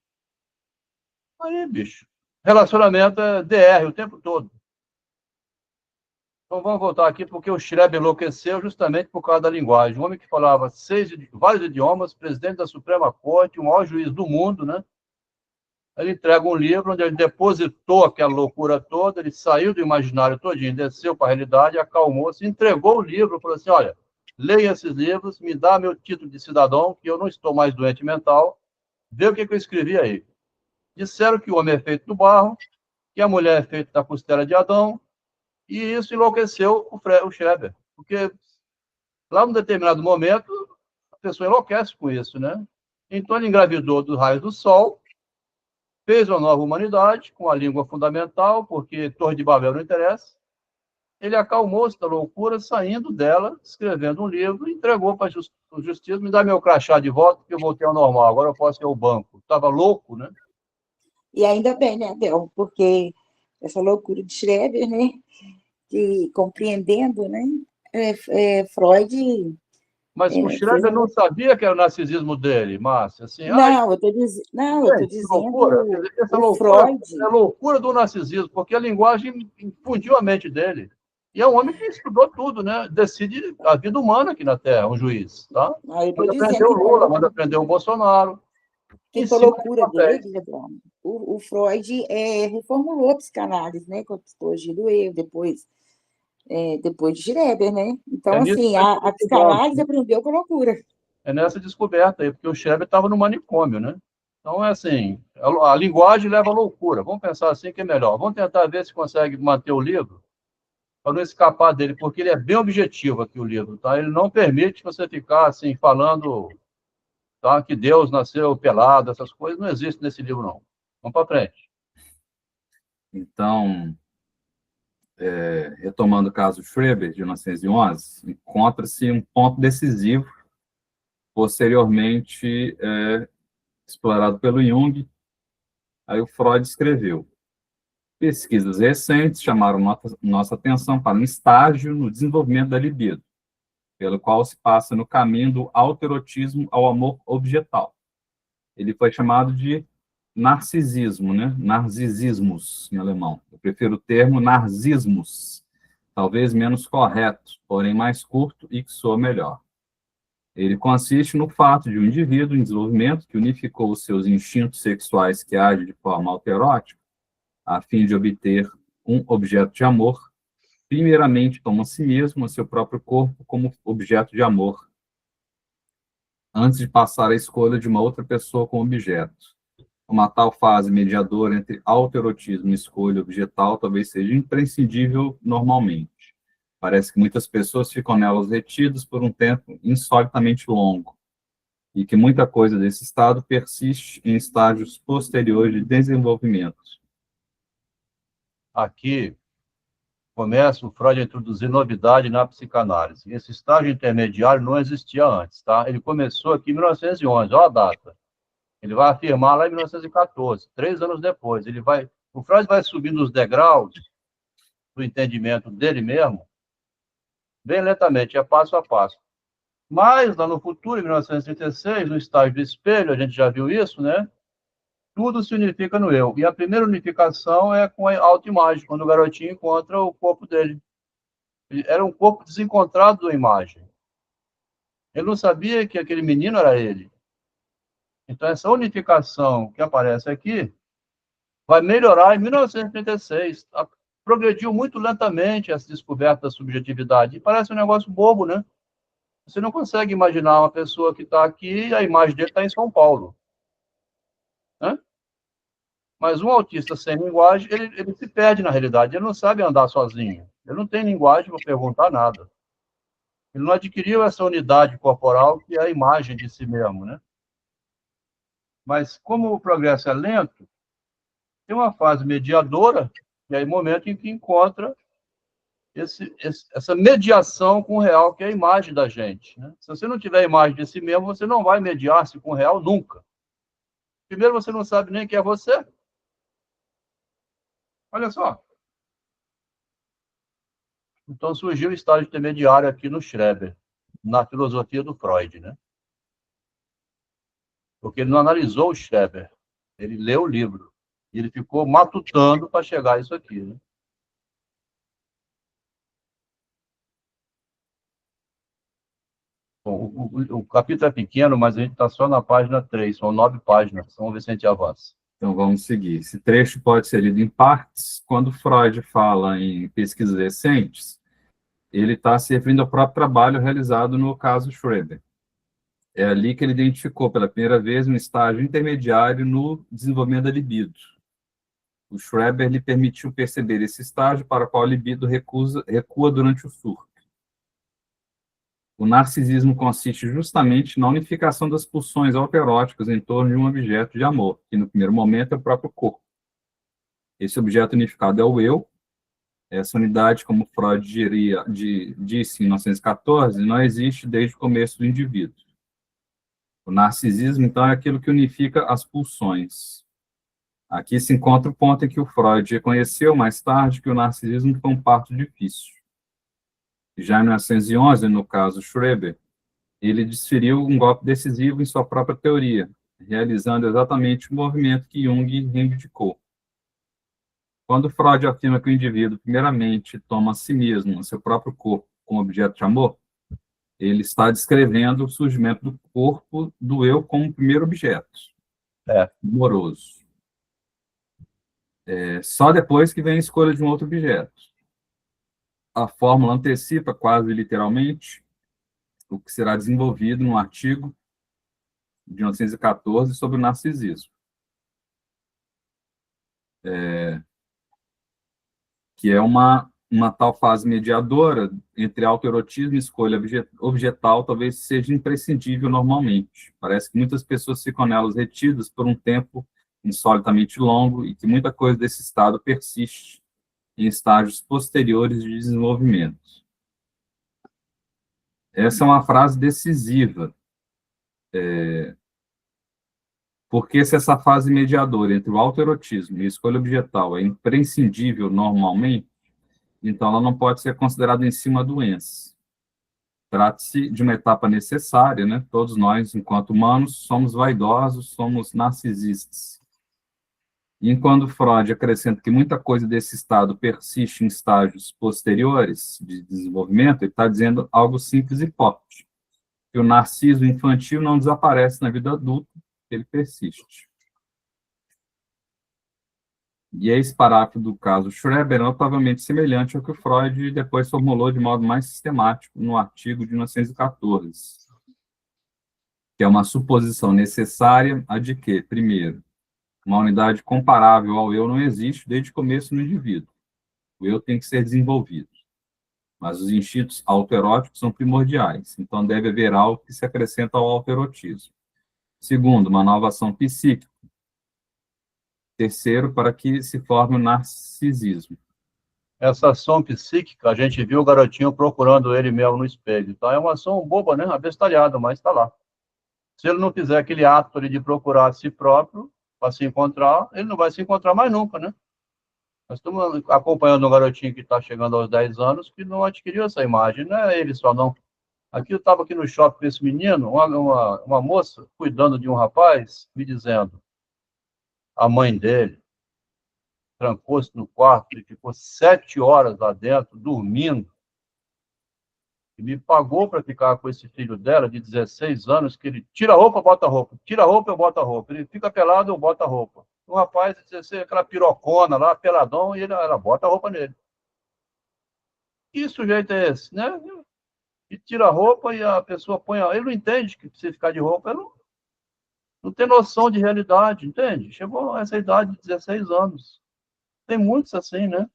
Aí, bicho, relacionamento é DR o tempo todo. Então vamos voltar aqui, porque o Schreber enlouqueceu justamente por causa da linguagem. Um homem que falava vários idiomas, presidente da Suprema Corte, o maior juiz do mundo, né? Ele entrega um livro onde ele depositou aquela loucura toda, ele saiu do imaginário todinho, desceu para a realidade, acalmou-se, entregou o livro, falou assim, olha, leia esses livros, me dá meu título de cidadão, que eu não estou mais doente mental, vê o que eu escrevi aí. Disseram que o homem é feito do barro, que a mulher é feita da costela de Adão, e isso enlouqueceu o Schreber, porque lá num determinado momento a pessoa enlouquece com isso, né? Então ele engravidou dos raios do sol, fez uma nova humanidade com a língua fundamental, porque Torre de Babel não interessa. Ele acalmou-se da loucura, saindo dela, escrevendo um livro, entregou para a justiça, me dá meu crachá de volta, que eu voltei ao normal, agora eu posso ir ao banco. Estava louco, né? E ainda bem, né, Adel? Porque essa loucura de Schreber, né? Que compreendendo, né? Freud Mas o fez Schreber não sabia que era o narcisismo dele, Márcia. Assim, Não, eu estou gente, que loucura. dizendo Essa o loucura Freud. é a loucura do narcisismo, porque a linguagem infundiu a mente dele. E é um homem que estudou tudo, né? Decide a vida humana aqui na Terra, um juiz, tá? Eu estou Manda dizendo prender o Lula, manda prender o Bolsonaro. que Em com a cima de loucura papéis. dele, o Freud reformulou a psicanálise, né? Com a psicologia do eu, depois de Schreber, né? Então, É nisso assim, que a psicanálise aprendeu com a loucura. é nessa descoberta aí, porque o Schreber estava no manicômio, né? Então, é assim, a linguagem leva à loucura. Vamos pensar assim que é melhor. Vamos tentar ver se consegue manter o livro para não escapar dele, porque ele é bem objetivo aqui, o livro, tá? Ele não permite você ficar, assim, falando, tá, que Deus nasceu pelado, essas coisas não existem nesse livro, não. Vamos para frente. Então, retomando o caso Schreber, de 1911, encontra-se um ponto decisivo, posteriormente explorado pelo Jung. Aí o Freud escreveu: pesquisas recentes chamaram nossa atenção para um estágio no desenvolvimento da libido, pelo qual se passa no caminho do autoerotismo ao amor objetal. Ele foi chamado de narcisismo, né? Narcisismus, em alemão. Eu prefiro o termo narcismus, talvez menos correto, porém mais curto e que soa melhor. Ele consiste no fato de um indivíduo em desenvolvimento que unificou os seus instintos sexuais que agem de forma autoerótica, a fim de obter um objeto de amor, primeiramente toma a si mesmo, a seu próprio corpo, como objeto de amor, antes de passar a escolha de uma outra pessoa como objeto. Uma tal fase mediadora entre autoerotismo e escolha objetal talvez seja imprescindível normalmente. Parece que muitas pessoas ficam nelas retidas por um tempo insolitamente longo, e que muita coisa desse estado persiste em estágios posteriores de desenvolvimento. Aqui começa o Freud a introduzir novidade na psicanálise. Esse estágio intermediário não existia antes, tá? Ele começou aqui em 1911, olha a data. Ele vai afirmar lá em 1914, 3 anos depois. O Freud vai subindo os degraus do entendimento dele mesmo, bem lentamente, é passo a passo. Mas, lá no futuro, em 1936, no estágio do espelho, a gente já viu isso, né? Tudo se unifica no eu. E a primeira unificação é com a autoimagem, quando o garotinho encontra o corpo dele. Era um corpo desencontrado da imagem. Ele não sabia que aquele menino era ele. Então, essa unificação que aparece aqui vai melhorar em 1936. Progrediu muito lentamente essa descoberta da subjetividade. E parece um negócio bobo, né? Você não consegue imaginar uma pessoa que está aqui e a imagem dele está em São Paulo. Né? Mas um autista sem linguagem, ele se perde na realidade. Ele não sabe andar sozinho. Ele não tem linguagem para perguntar nada. Ele não adquiriu essa unidade corporal que é a imagem de si mesmo, né? Mas como o progresso é lento, tem uma fase mediadora, e aí o momento em que encontra essa mediação com o real, que é a imagem da gente. Né? Se você não tiver a imagem de si mesmo, você não vai mediar-se com o real nunca. Primeiro, você não sabe nem quem é você. Olha só. Então surgiu o estágio intermediário aqui no Schreber, na filosofia do Freud, né? Porque ele não analisou o Schreber, ele leu o livro, e ele ficou matutando para chegar a isso aqui, né? Bom, o capítulo é pequeno, mas a gente está só na página 3, são 9 páginas, vamos ver se a gente avança. Então, vamos seguir. Esse trecho pode ser lido em partes. Quando Freud fala em pesquisas recentes, ele está se referindo ao próprio trabalho realizado no caso Schreber. É ali que ele identificou pela primeira vez um estágio intermediário no desenvolvimento da libido. O Schreber lhe permitiu perceber esse estágio para o qual a libido recua durante o surto. O narcisismo consiste justamente na unificação das pulsões autoeróticas em torno de um objeto de amor, que no primeiro momento é o próprio corpo. Esse objeto unificado é o eu. Essa unidade, como Freud disse em 1914, não existe desde o começo do indivíduo. O narcisismo, então, é aquilo que unifica as pulsões. Aqui se encontra o ponto em que o Freud reconheceu mais tarde que o narcisismo foi um parto difícil. Já em 1911, no caso Schreber, ele desferiu um golpe decisivo em sua própria teoria, realizando exatamente o movimento que Jung reivindicou. Quando Freud afirma que o indivíduo, primeiramente, toma a si mesmo, seu próprio corpo, como objeto de amor, ele está descrevendo o surgimento do corpo do eu como primeiro objeto amoroso. Só depois que vem a escolha de um outro objeto. A fórmula antecipa, quase literalmente, o que será desenvolvido no artigo de 1914 sobre o narcisismo. Que é uma tal fase mediadora entre autoerotismo e escolha objetal, talvez seja imprescindível normalmente. Parece que muitas pessoas ficam nelas retidas por um tempo insolitamente longo e que muita coisa desse estado persiste em estágios posteriores de desenvolvimento. Essa é uma frase decisiva, porque se essa fase mediadora entre o autoerotismo e a escolha objetal é imprescindível normalmente, então ela não pode ser considerada em si uma doença. Trata-se de uma etapa necessária, né? Todos nós, enquanto humanos, somos vaidosos, somos narcisistas. E enquanto Freud acrescenta que muita coisa desse estado persiste em estágios posteriores de desenvolvimento, ele está dizendo algo simples e forte, que o narciso infantil não desaparece na vida adulta, ele persiste. E esse parágrafo do caso Schreber é notavelmente semelhante ao que o Freud depois formulou de modo mais sistemático no artigo de 1914, que é uma suposição necessária a de que, primeiro, uma unidade comparável ao eu não existe desde o começo no indivíduo. O eu tem que ser desenvolvido. Mas os instintos autoeróticos são primordiais, então deve haver algo que se acrescenta ao autoerotismo. Segundo, uma nova ação psíquica. Terceiro, para que se forme o narcisismo. Essa ação psíquica, a gente viu o garotinho procurando ele mesmo no espelho. Tá? É uma ação boba, né? Abestalhada, mas está lá. Se ele não fizer aquele ato ali de procurar a si próprio, para se encontrar, ele não vai se encontrar mais nunca, né? Nós estamos acompanhando um garotinho que está chegando aos 10 anos que não adquiriu essa imagem, não é ele só não. Aqui eu estava aqui no shopping com esse menino, uma moça cuidando de um rapaz, me dizendo, a mãe dele trancou-se no quarto e ficou 7 horas lá dentro, dormindo, e me pagou para ficar com esse filho dela, de 16 anos, que ele tira a roupa, bota a roupa, tira a roupa, eu boto a roupa, ele fica pelado, eu boto a roupa. O rapaz, aquela pirocona lá, peladão, e ela bota a roupa nele. Que sujeito é esse, né? E tira a roupa e a pessoa põe... Ele não entende que precisa ficar de roupa, ele não tem noção de realidade, entende? Chegou a essa idade de 16 anos. Tem muitos assim, né?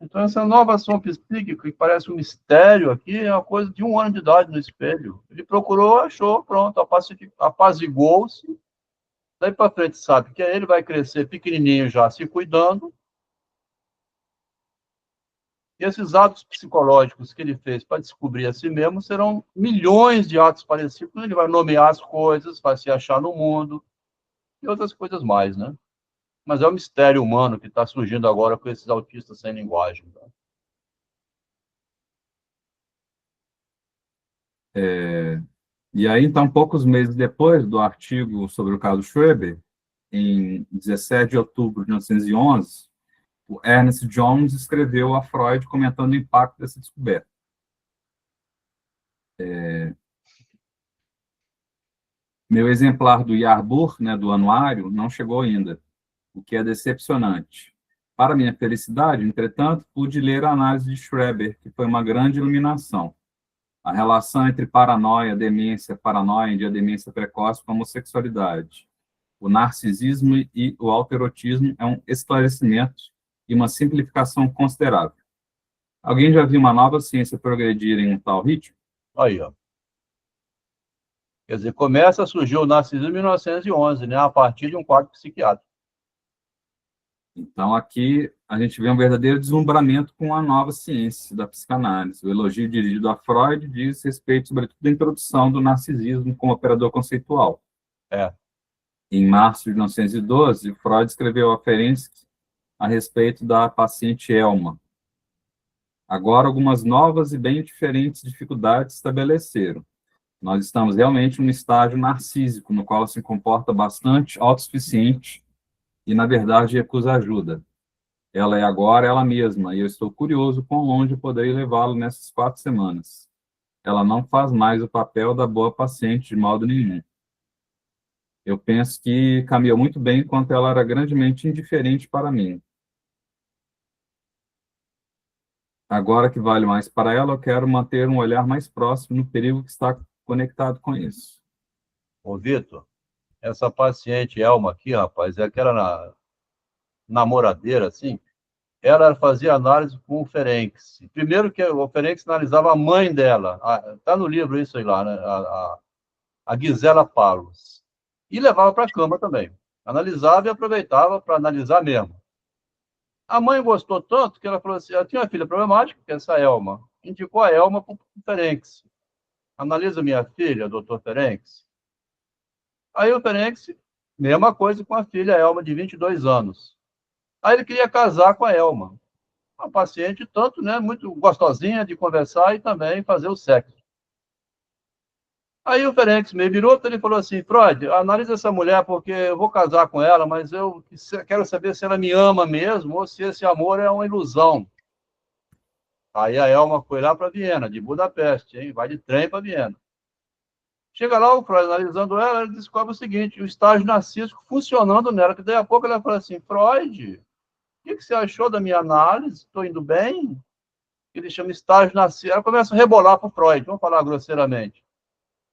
Então, essa nova ação psíquica, que parece um mistério aqui, é uma coisa de 1 ano de idade no espelho. Ele procurou, achou, pronto, apaziguou-se. Daí para frente, sabe que ele vai crescer pequenininho já, se cuidando. E esses atos psicológicos que ele fez para descobrir a si mesmo serão milhões de atos parecidos. Ele vai nomear as coisas, vai se achar no mundo e outras coisas mais, né? Mas é um mistério humano que está surgindo agora com esses autistas sem linguagem. Tá? E aí, então, poucos meses depois do artigo sobre o caso Schreber, em 17 de outubro de 1911, o Ernest Jones escreveu a Freud comentando o impacto dessa descoberta. Meu exemplar do Jahrbuch, né, do anuário, não chegou ainda, o que é decepcionante. Para minha felicidade, entretanto, pude ler a análise de Schreber, que foi uma grande iluminação. A relação entre paranoia, demência paranoide e a demência precoce com a homossexualidade. o narcisismo e o autoerotismo é um esclarecimento e uma simplificação considerável. Alguém já viu uma nova ciência progredir em um tal ritmo? Aí, ó. Quer dizer, começa a surgir o narcisismo em 1911, né, a partir de um quadro psiquiátrico. Então, aqui a gente vê um verdadeiro deslumbramento com a nova ciência da psicanálise. O elogio dirigido a Freud diz respeito, sobretudo, à introdução do narcisismo como operador conceitual. Em março de 1912, Freud escreveu a Ferenczi a respeito da paciente Elma. Agora, algumas novas e bem diferentes dificuldades se estabeleceram. Nós estamos realmente num estágio narcísico, no qual se comporta bastante autossuficiente e, na verdade, recusa ajuda. Ela é agora ela mesma, e eu estou curioso quão longe poderei levá-lo nessas 4 semanas. Ela não faz mais o papel da boa paciente de modo nenhum. Eu penso que caminhou muito bem enquanto ela era grandemente indiferente para mim. Agora que vale mais para ela, eu quero manter um olhar mais próximo no perigo que está conectado com isso. Ô, Vitor, essa paciente Elma aqui, rapaz, é aquela namoradeira, assim, ela fazia análise com o Ferenczi. Primeiro que o Ferenczi analisava a mãe dela, tá no livro isso aí lá, né? A Gisela Palos. E levava para a cama também. Analisava e aproveitava para analisar mesmo. A mãe gostou tanto que ela falou assim, ela tinha uma filha problemática, que é essa Elma. Indicou a Elma para o Ferenczi. Analisa minha filha, doutor Ferenczi. Aí o Ferenczi, mesma coisa com a filha Elma, de 22 anos. Aí ele queria casar com a Elma. Uma paciente tanto, né, muito gostosinha de conversar e também fazer o sexo. Aí o Ferenczi meio biruta, ele falou assim, Freud, analisa essa mulher porque eu vou casar com ela, mas eu quero saber se ela me ama mesmo ou se esse amor é uma ilusão. Aí a Elma foi lá para Viena, de Budapeste, hein? Vai de trem para Viena. Chega lá, o Freud analisando ela, ele descobre o seguinte, o estágio narcísico funcionando nela, que daí a pouco ela fala assim, Freud, o que você achou da minha análise? Estou indo bem? Ele chama estágio narcísico. Ela começa a rebolar para o Freud, vamos falar grosseiramente.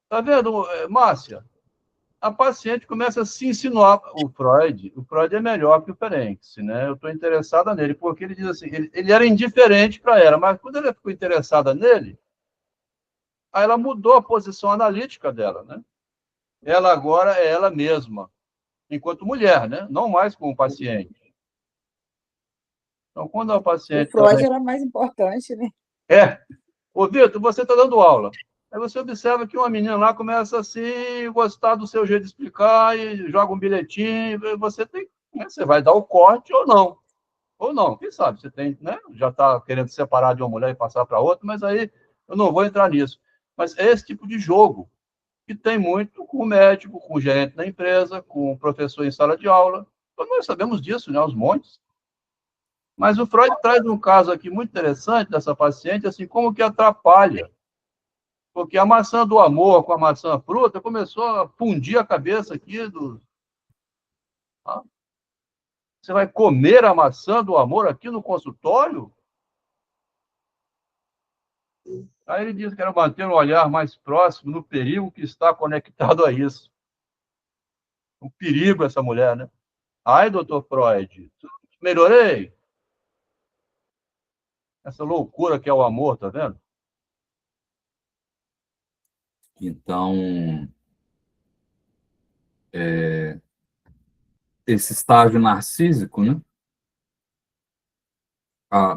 Tá vendo, Márcia? A paciente começa a se insinuar. O Freud é melhor que o Ferenczi, né? Eu estou interessada nele, porque ele diz assim, ele era indiferente para ela, mas quando ela ficou interessada nele, aí ela mudou a posição analítica dela, né? Ela agora é ela mesma, enquanto mulher, né? Não mais como paciente. Então, quando a O paciente... Freud era mais importante, né? Ô, Vitor, você está dando aula. Aí você observa que uma menina lá começa assim, gostar do seu jeito de explicar e joga um bilhetinho, e você vai dar o corte ou não. Ou não, quem sabe, você tem, né? Já está querendo se separar de uma mulher e passar para outra, mas aí eu não vou entrar nisso. Mas é esse tipo de jogo que tem muito com o médico, com o gerente da empresa, com o professor em sala de aula. Então, nós sabemos disso, né? Aos montes. Mas o Freud traz um caso aqui muito interessante dessa paciente, assim, como que atrapalha. Porque a maçã do amor com a maçã fruta começou a fundir a cabeça aqui do... Você vai comer a maçã do amor aqui no consultório? Aí ele diz que era manter um olhar mais próximo no perigo que está conectado a isso. Um perigo essa mulher, né? Ai, doutor Freud, melhorei. Essa loucura que é o amor, tá vendo? Então, esse estágio narcísico, né?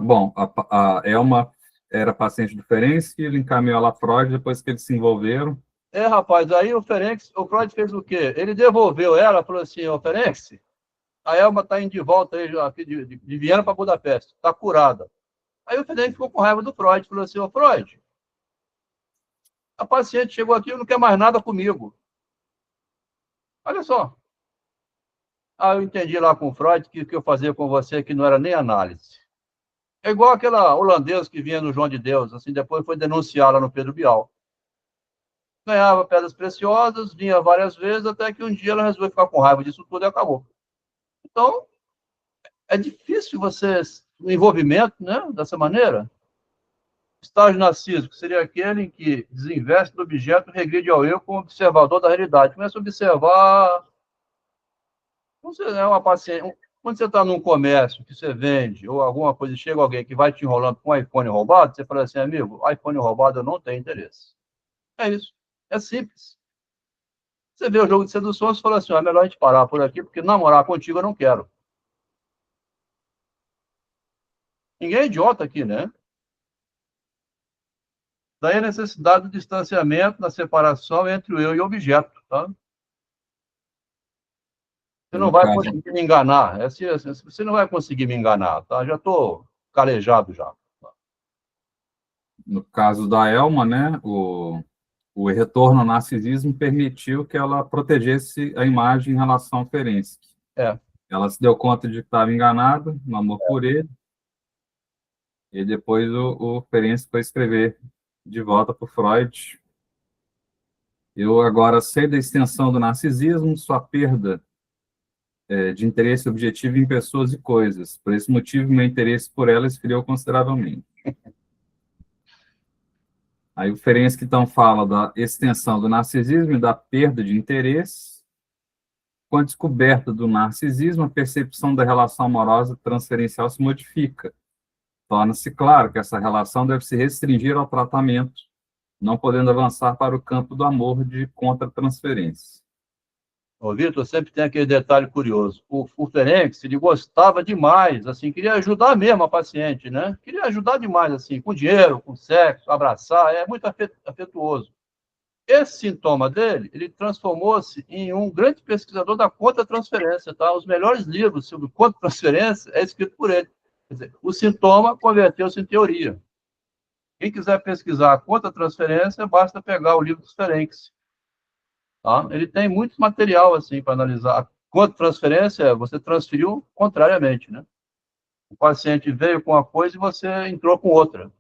Bom, a Elma era paciente do Ferenczi, ele encaminhou ela a Freud depois que eles se envolveram. Rapaz, aí o Freud fez o quê? Ele devolveu ela, falou assim, ô Ferenczi, a Elma está indo de volta aí, aqui de Viena para Budapeste, está curada. Aí o Ferenczi ficou com raiva do Freud, falou assim, ô Freud, a paciente chegou aqui e não quer mais nada comigo. Olha só. Eu entendi lá com o Freud que o que eu fazia com você que não era nem análise. É igual aquela holandesa que vinha no João de Deus, assim, depois foi denunciar lá no Pedro Bial. Ganhava pedras preciosas, vinha várias vezes, até que um dia ela resolveu ficar com raiva disso tudo e acabou. Então, é difícil você, o envolvimento, né, dessa maneira. Estágio narcísico seria aquele em que desinveste do objeto e regride ao eu como observador da realidade. Começa a observar Quando você é uma paciente, quando você está num comércio que você vende ou alguma coisa, chega alguém que vai te enrolando com um iPhone roubado, você fala assim, amigo, iPhone roubado eu não tenho interesse. É isso. É simples. Você vê o jogo de sedução, você fala assim, é melhor a gente parar por aqui, porque namorar contigo eu não quero. Ninguém é idiota aqui, né? Daí a necessidade do distanciamento, da separação entre o eu e o objeto, tá? Você não No vai caso, conseguir me enganar. Você não vai conseguir me enganar, tá? Já estou calejado já. no caso da Elma, né, o retorno ao narcisismo permitiu que ela protegesse a imagem em relação ao Ferenczi. É. Ela se deu conta de que estava enganada no amor por ele, e depois o Ferenczi foi escrever de volta para o Freud. Eu agora sei da extensão do narcisismo, sua perda de interesse objetivo em pessoas e coisas. Por esse motivo, meu interesse por ela esfriou consideravelmente. Aí o Ferenczi então fala da extensão do narcisismo e da perda de interesse. Com a descoberta do narcisismo, a percepção da relação amorosa transferencial se modifica. Torna-se claro que essa relação deve se restringir ao tratamento, não podendo avançar para o campo do amor de contra-transferência. Ô, Vitor, sempre tem aquele detalhe curioso. O Ferenczi, ele gostava demais, assim, queria ajudar mesmo a paciente, né? Queria ajudar demais, assim, com dinheiro, com sexo, abraçar, é muito afetuoso. Esse sintoma dele, ele transformou-se em um grande pesquisador da contra-transferência, tá? Os melhores livros sobre contra-transferência é escrito por ele. Quer dizer, o sintoma converteu-se em teoria. Quem quiser pesquisar contra-transferência, basta pegar o livro dos Ferenczi. Tá? Ele tem muito material assim para analisar. Quanto transferência, você transferiu contrariamente, né? O paciente veio com uma coisa e você entrou com outra.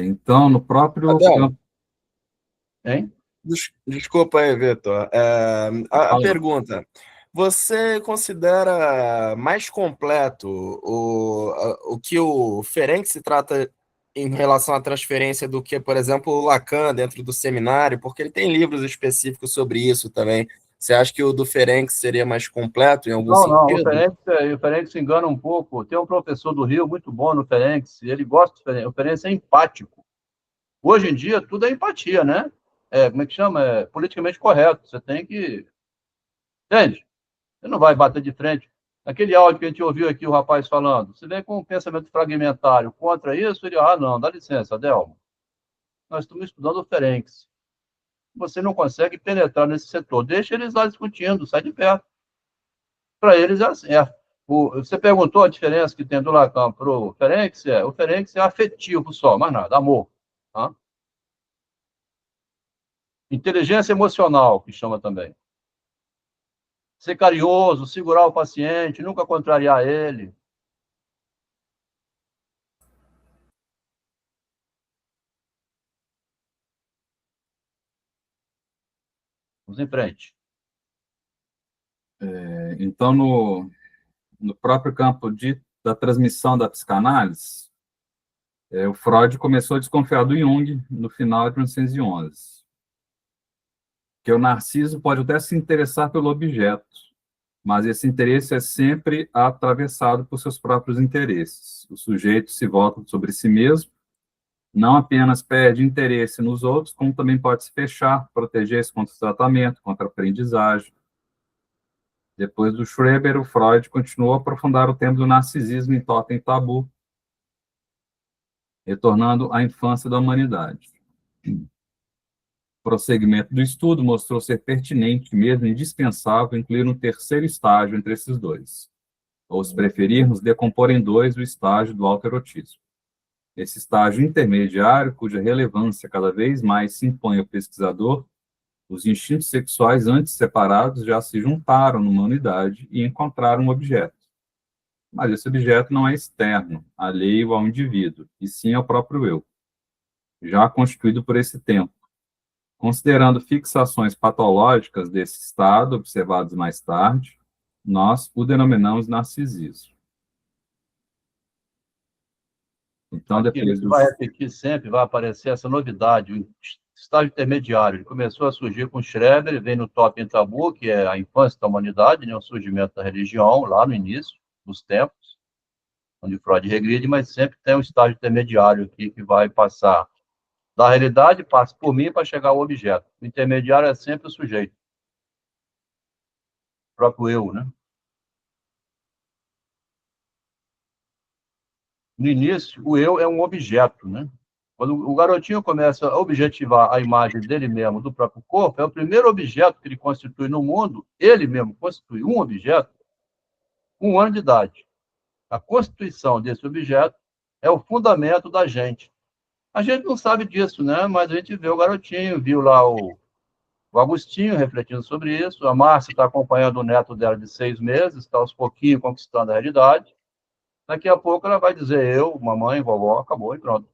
Então, no próprio Adel, campo... Hein? Desculpa aí, Vitor. A pergunta: você considera mais completo o que o Ferenczi trata em relação à transferência do que, por exemplo, o Lacan dentro do seminário? Porque ele tem livros específicos sobre isso também. Você acha que o do Ferenczi seria mais completo em algum Não, sentido? o Ferenczi se engana um pouco. Tem um professor do Rio muito bom no Ferenczi, ele gosta do Ferenczi. O Ferenczi é empático. Hoje em dia, tudo é empatia, né? Como é que chama? É politicamente correto. Você tem que... Entende? Você não vai bater de frente. Aquele áudio que a gente ouviu aqui, o rapaz falando, você vem com um pensamento fragmentário contra isso, ele, não, dá licença, Adelmo. Nós estamos estudando o Ferenczi. Você não consegue penetrar nesse setor. Deixa eles lá discutindo, sai de perto. Para eles é assim. Você perguntou a diferença que tem do Lacan para o Ferenczi? O Ferenczi é afetivo só, mais nada, amor. Tá? Inteligência emocional, que chama também. Ser carinhoso, segurar o paciente, nunca contrariar ele. Vamos em frente. Então, no próprio campo da transmissão da psicanálise, o Freud começou a desconfiar do Jung no final de 1911. Que o narciso pode até se interessar pelo objeto, mas esse interesse é sempre atravessado por seus próprios interesses. O sujeito se volta sobre si mesmo, não apenas perde interesse nos outros, como também pode se fechar, proteger-se contra o tratamento, contra a aprendizagem. Depois do Schreber, o Freud continuou a aprofundar o tema do narcisismo em Totem Tabu, retornando à infância da humanidade. O prosseguimento do estudo mostrou ser pertinente, mesmo indispensável, incluir um terceiro estágio entre esses dois, ou, se preferirmos, decompor em dois o estágio do autoerotismo. Esse estágio intermediário, cuja relevância cada vez mais se impõe ao pesquisador, os instintos sexuais antes separados já se juntaram numa unidade e encontraram um objeto. Mas esse objeto não é externo, alheio ao indivíduo, e sim ao próprio eu, já constituído por esse tempo. Considerando fixações patológicas desse estado, observados mais tarde, nós o denominamos narcisismo. Então, Aquilo depois que do... vai repetir sempre, vai aparecer essa novidade, o estágio intermediário. Ele começou a surgir com Schreber, ele vem no Topin Tabu, que é a infância da humanidade, né, o surgimento da religião, lá no início dos tempos, onde Freud regride, mas sempre tem um estágio intermediário aqui que vai passar da realidade, passa por mim para chegar ao objeto. O intermediário é sempre o sujeito, o próprio eu, né? No início, o eu é um objeto, né? Quando o garotinho começa a objetivar a imagem dele mesmo, do próprio corpo, é o primeiro objeto que ele constitui no mundo, ele mesmo constitui um objeto, 1 ano de idade. A constituição desse objeto é o fundamento da gente. A gente não sabe disso, né? Mas a gente vê o garotinho, viu lá o Agostinho refletindo sobre isso, a Márcia está acompanhando o neto dela de 6 meses, está aos pouquinhos conquistando a realidade. Daqui a pouco ela vai dizer eu, mamãe, vovó, acabou e pronto.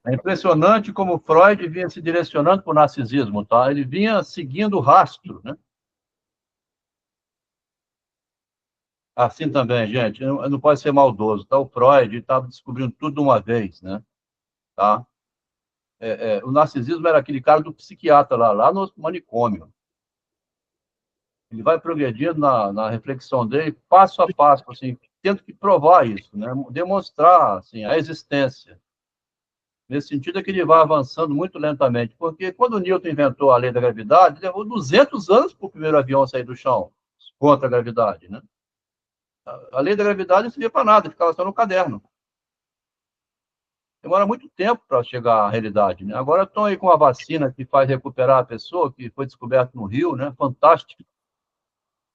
É impressionante como Freud vinha se direcionando para o narcisismo, tá? Ele vinha seguindo o rastro, né? Assim também, gente, não pode ser maldoso, tá? O Freud estava descobrindo tudo de uma vez, né? Tá? O narcisismo era aquele cara do psiquiatra lá no manicômio. Ele vai progredindo na reflexão dele, passo a passo, assim, tendo que provar isso, né? Demonstrar, assim, a existência. Nesse sentido é que ele vai avançando muito lentamente, porque quando o Newton inventou a lei da gravidade, levou 200 anos para o primeiro avião sair do chão, contra a gravidade, né? A lei da gravidade não servia para nada, ficava só no caderno. Demora muito tempo para chegar à realidade, né? Agora estão aí com a vacina que faz recuperar a pessoa, que foi descoberta no Rio, né? Fantástico.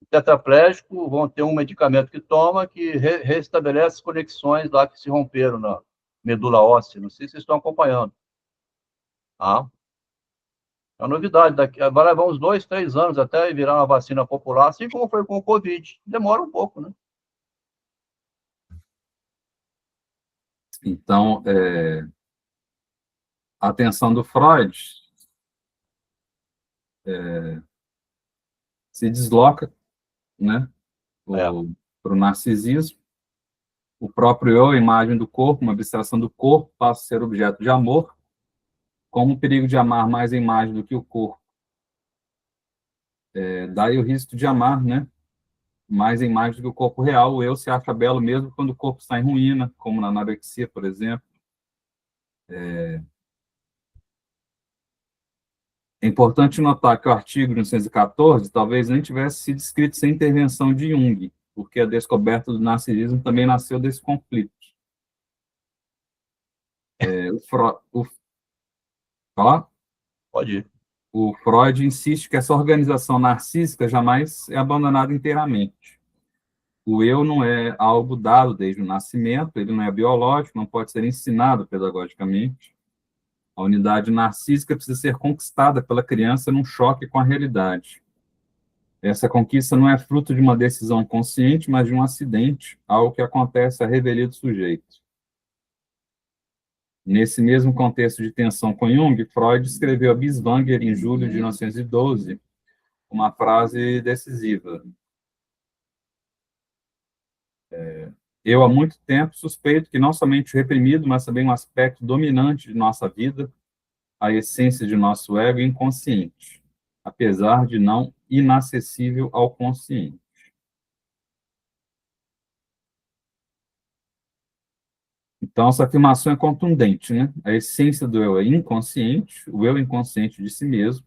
O tetraplégico vão ter um medicamento que toma que restabelece conexões lá que se romperam na medula óssea. Não sei se vocês estão acompanhando. Ah, é uma novidade. Vai levar uns 2, 3 anos até virar uma vacina popular, assim como foi com o Covid. Demora um pouco, né? Então, a atenção do Freud se desloca, né, para o narcisismo. O próprio eu, a imagem do corpo, uma abstração do corpo, passa a ser objeto de amor, como o perigo de amar mais a imagem do que o corpo. Daí o risco de amar, né, mais a imagem do que o corpo real. O eu se acha belo mesmo quando o corpo está em ruína, como na anorexia, por exemplo. É importante notar que o artigo 1914 talvez nem tivesse sido escrito sem intervenção de Jung, porque a descoberta do narcisismo também nasceu desse conflito. Pode ir. O Freud insiste que essa organização narcísica jamais é abandonada inteiramente. O eu não é algo dado desde o nascimento, ele não é biológico, não pode ser ensinado pedagogicamente. A unidade narcísica precisa ser conquistada pela criança num choque com a realidade. Essa conquista não é fruto de uma decisão consciente, mas de um acidente, algo que acontece à revelia do sujeito. Nesse mesmo contexto de tensão com Jung, Freud escreveu a Binswanger em julho de 1912, uma frase decisiva. Eu, há muito tempo, suspeito que não somente o reprimido, mas também um aspecto dominante de nossa vida, a essência de nosso ego inconsciente, apesar de não inacessível ao consciente. Então, essa afirmação é contundente, né? A essência do eu é inconsciente, o eu inconsciente de si mesmo,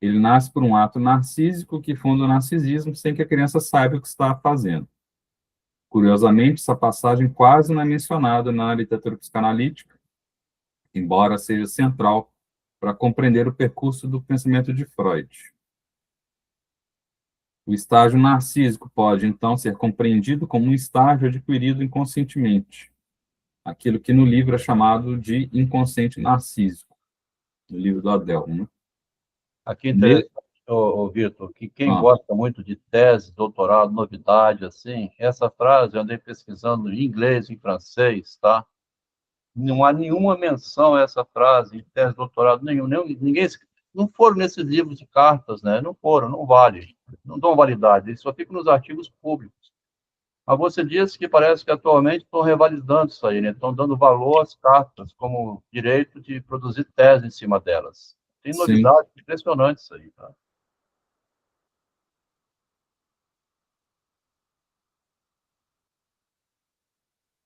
ele nasce por um ato narcísico que funda o narcisismo sem que a criança saiba o que está fazendo. Curiosamente, essa passagem quase não é mencionada na literatura psicanalítica, embora seja central para compreender o percurso do pensamento de Freud. O estágio narcísico pode, então, ser compreendido como um estágio adquirido inconscientemente, aquilo que no livro é chamado de inconsciente narcísico, no livro do Adel, né? Aqui interessante, Vitor, que quem gosta muito de tese, doutorado, novidade, assim, essa frase eu andei pesquisando em inglês, em francês, tá? Não há nenhuma menção a essa frase em tese, doutorado nenhum, ninguém, não foram nesses livros de cartas, né? Não foram, não vale, não dão validade, eles só ficam nos artigos públicos. Mas você disse que parece que atualmente estão revalidando isso aí, né? Estão dando valor às cartas como direito de produzir tese em cima delas. Tem Sim. novidades impressionantes isso aí, tá?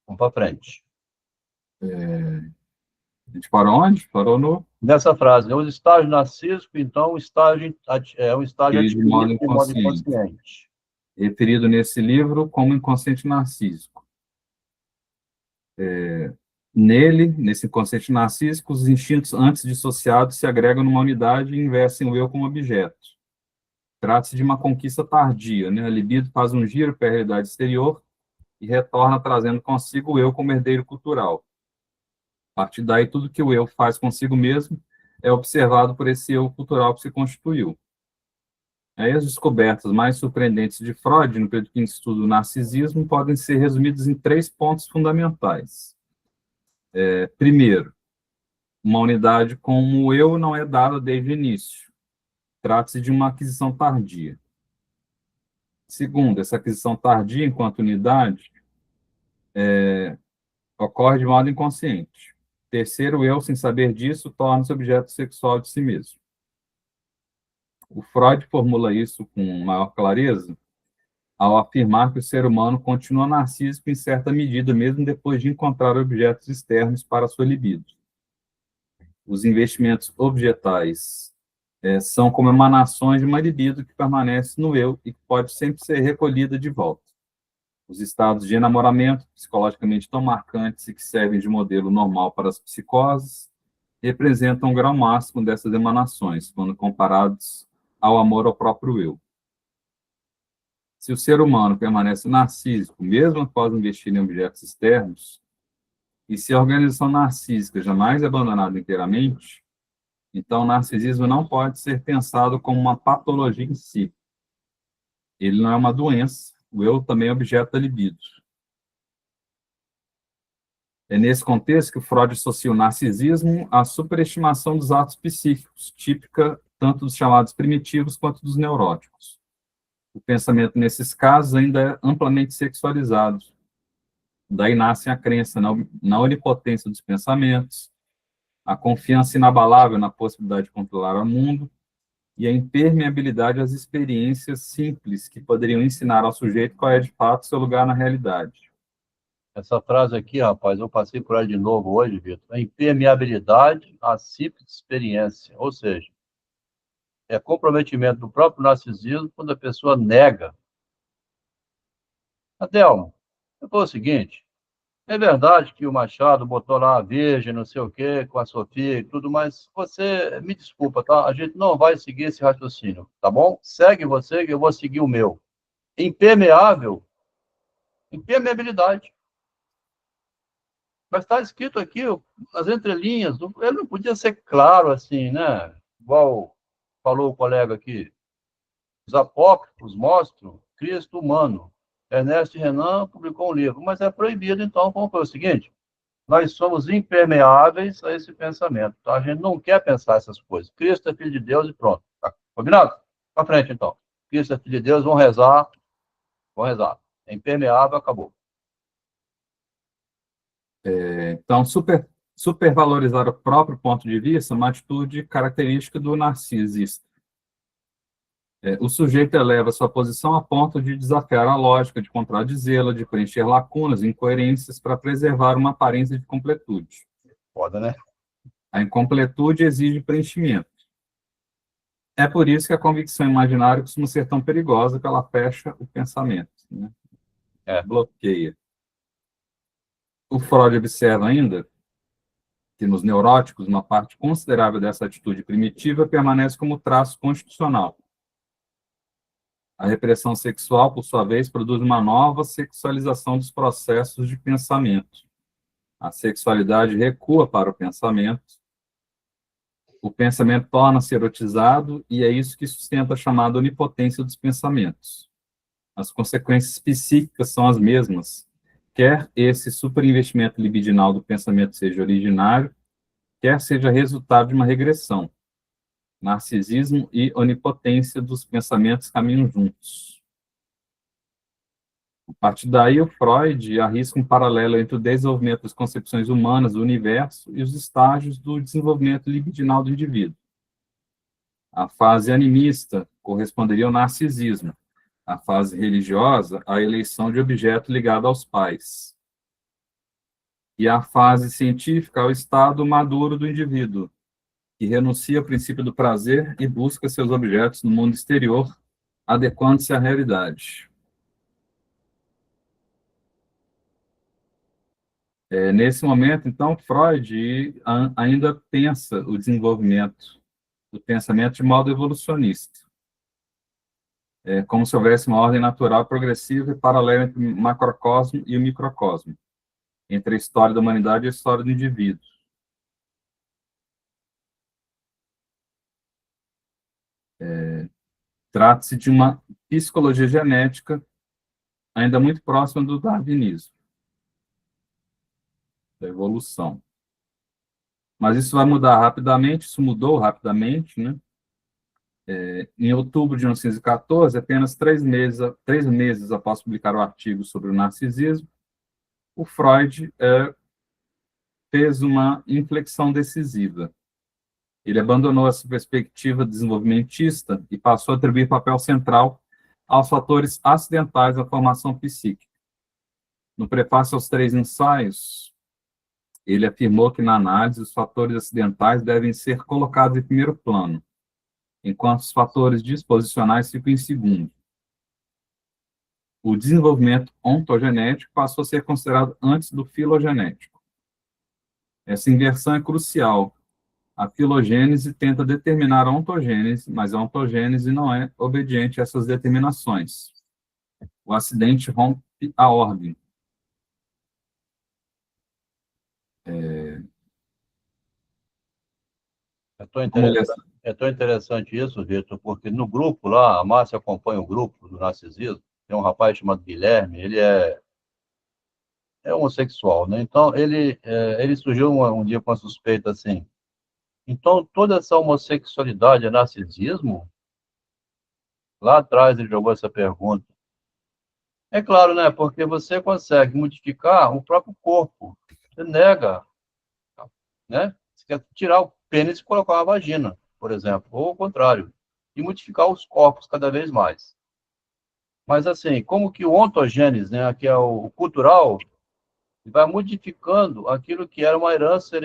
Vamos para frente. A gente parou onde? Parou no Nessa frase, né? Os estágios narcísicos, então, é um estágio adquirido de modo adquirido de modo inconsciente, inconsciente. referido nesse livro como inconsciente narcísico. Nele, nesse inconsciente narcísico, os instintos antes dissociados se agregam numa unidade e investem o eu como objeto. Trata-se de uma conquista tardia, né? A libido faz um giro para a realidade exterior e retorna trazendo consigo o eu como herdeiro cultural. A partir daí, tudo que o eu faz consigo mesmo é observado por esse eu cultural que se constituiu. Aí as descobertas mais surpreendentes de Freud, no período que estuda o narcisismo, podem ser resumidas em 3 pontos fundamentais. Primeiro, uma unidade como o eu não é dada desde o início. Trata-se de uma aquisição tardia. Segundo, essa aquisição tardia, enquanto unidade, ocorre de modo inconsciente. Terceiro, o eu, sem saber disso, torna-se objeto sexual de si mesmo. O Freud formula isso com maior clareza ao afirmar que o ser humano continua narcísico em certa medida, mesmo depois de encontrar objetos externos para sua libido. Os investimentos objetais são como emanações de uma libido que permanece no eu e que pode sempre ser recolhida de volta. Os estados de enamoramento, psicologicamente tão marcantes e que servem de modelo normal para as psicoses, representam um grau máximo dessas emanações, quando comparados ao amor ao próprio eu. Se o ser humano permanece narcísico, mesmo após investir em objetos externos, e se a organização narcísica jamais é abandonada inteiramente, então o narcisismo não pode ser pensado como uma patologia em si. Ele não é uma doença, o eu também é objeto da libido. É nesse contexto que o Freud associa o narcisismo à superestimação dos atos psíquicos, típica tanto dos chamados primitivos quanto dos neuróticos. O pensamento, nesses casos, ainda é amplamente sexualizado. Daí nasce a crença na onipotência dos pensamentos, a confiança inabalável na possibilidade de controlar o mundo e a impermeabilidade às experiências simples que poderiam ensinar ao sujeito qual é, de fato, seu lugar na realidade. Essa frase aqui, rapaz, eu passei por ela de novo hoje, Vitor. É impermeabilidade à simples experiência. Ou seja, é comprometimento do próprio narcisismo quando a pessoa nega. Adelmo, eu vou o seguinte, é verdade que o Machado botou lá a Virgem, não sei o quê, com a Sofia e tudo, mas você, me desculpa, tá? A gente não vai seguir esse raciocínio, tá bom? Segue você que eu vou seguir o meu. Impermeável, impermeabilidade. Mas está escrito aqui, nas entrelinhas, ele não podia ser claro assim, né? Igual falou o colega aqui. Os apócrifos mostram Cristo humano. Ernesto Renan publicou um livro, mas é proibido, então, vamos fazer o seguinte, nós somos impermeáveis a esse pensamento, tá? A gente não quer pensar essas coisas. Cristo é filho de Deus e pronto. Tá combinado? Para frente, então. Cristo é filho de Deus, vamos rezar. Vamos rezar. É impermeável, acabou. Então, supervalorizar o próprio ponto de vista é uma atitude característica do narcisista. O sujeito eleva sua posição a ponto de desafiar a lógica, de contradizê-la, de preencher lacunas, incoerências para preservar uma aparência de completude. Foda, né? A incompletude exige preenchimento. É por isso que a convicção imaginária costuma ser tão perigosa, que ela fecha o pensamento, né? Bloqueia. O Freud observa ainda que nos neuróticos, uma parte considerável dessa atitude primitiva permanece como traço constitucional. A repressão sexual, por sua vez, produz uma nova sexualização dos processos de pensamento. A sexualidade recua para o pensamento torna-se erotizado e é isso que sustenta a chamada onipotência dos pensamentos. As consequências psíquicas são as mesmas, quer esse superinvestimento libidinal do pensamento seja originário, quer seja resultado de uma regressão. Narcisismo e onipotência dos pensamentos caminham juntos. A partir daí, o Freud arrisca um paralelo entre o desenvolvimento das concepções humanas do universo e os estágios do desenvolvimento libidinal do indivíduo. A fase animista corresponderia ao narcisismo, a fase religiosa, à eleição de objeto ligado aos pais, e a fase científica ao estado maduro do indivíduo, que renuncia ao princípio do prazer e busca seus objetos no mundo exterior, adequando-se à realidade. Nesse momento, então, Freud ainda pensa o desenvolvimento do pensamento de modo evolucionista, como se houvesse uma ordem natural progressiva e paralela entre o macrocosmo e o microcosmo, entre a história da humanidade e a história do indivíduo. Trata-se de uma psicologia genética ainda muito próxima do darwinismo, da evolução. Mas isso vai mudar rapidamente, isso mudou rapidamente, né? Em outubro de 1914, apenas 3 meses após publicar o artigo sobre o narcisismo, o Freud fez uma inflexão decisiva. Ele abandonou essa perspectiva desenvolvimentista e passou a atribuir papel central aos fatores acidentais da formação psíquica. No prefácio aos 3 ensaios, ele afirmou que, na análise, os fatores acidentais devem ser colocados em primeiro plano, enquanto os fatores disposicionais ficam em segundo. O desenvolvimento ontogenético passou a ser considerado antes do filogenético. Essa inversão é crucial. A filogênese tenta determinar a ontogênese, mas a ontogênese não é obediente a essas determinações. O acidente rompe a ordem. É tão interessante isso, Vitor, porque no grupo lá, a Márcia acompanha o grupo do narcisismo, tem um rapaz chamado Guilherme, ele é homossexual, né? Então, ele surgiu um dia com a suspeita assim, então toda essa homossexualidade é narcisismo? Lá atrás ele jogou essa pergunta. É claro, né? Porque você consegue modificar o próprio corpo, você nega, né? Você quer tirar o pênis e colocar uma vagina, por exemplo, ou o contrário, e modificar os corpos cada vez mais. Mas, assim, como que o ontogênese, né, que é o cultural, vai modificando aquilo que era uma herança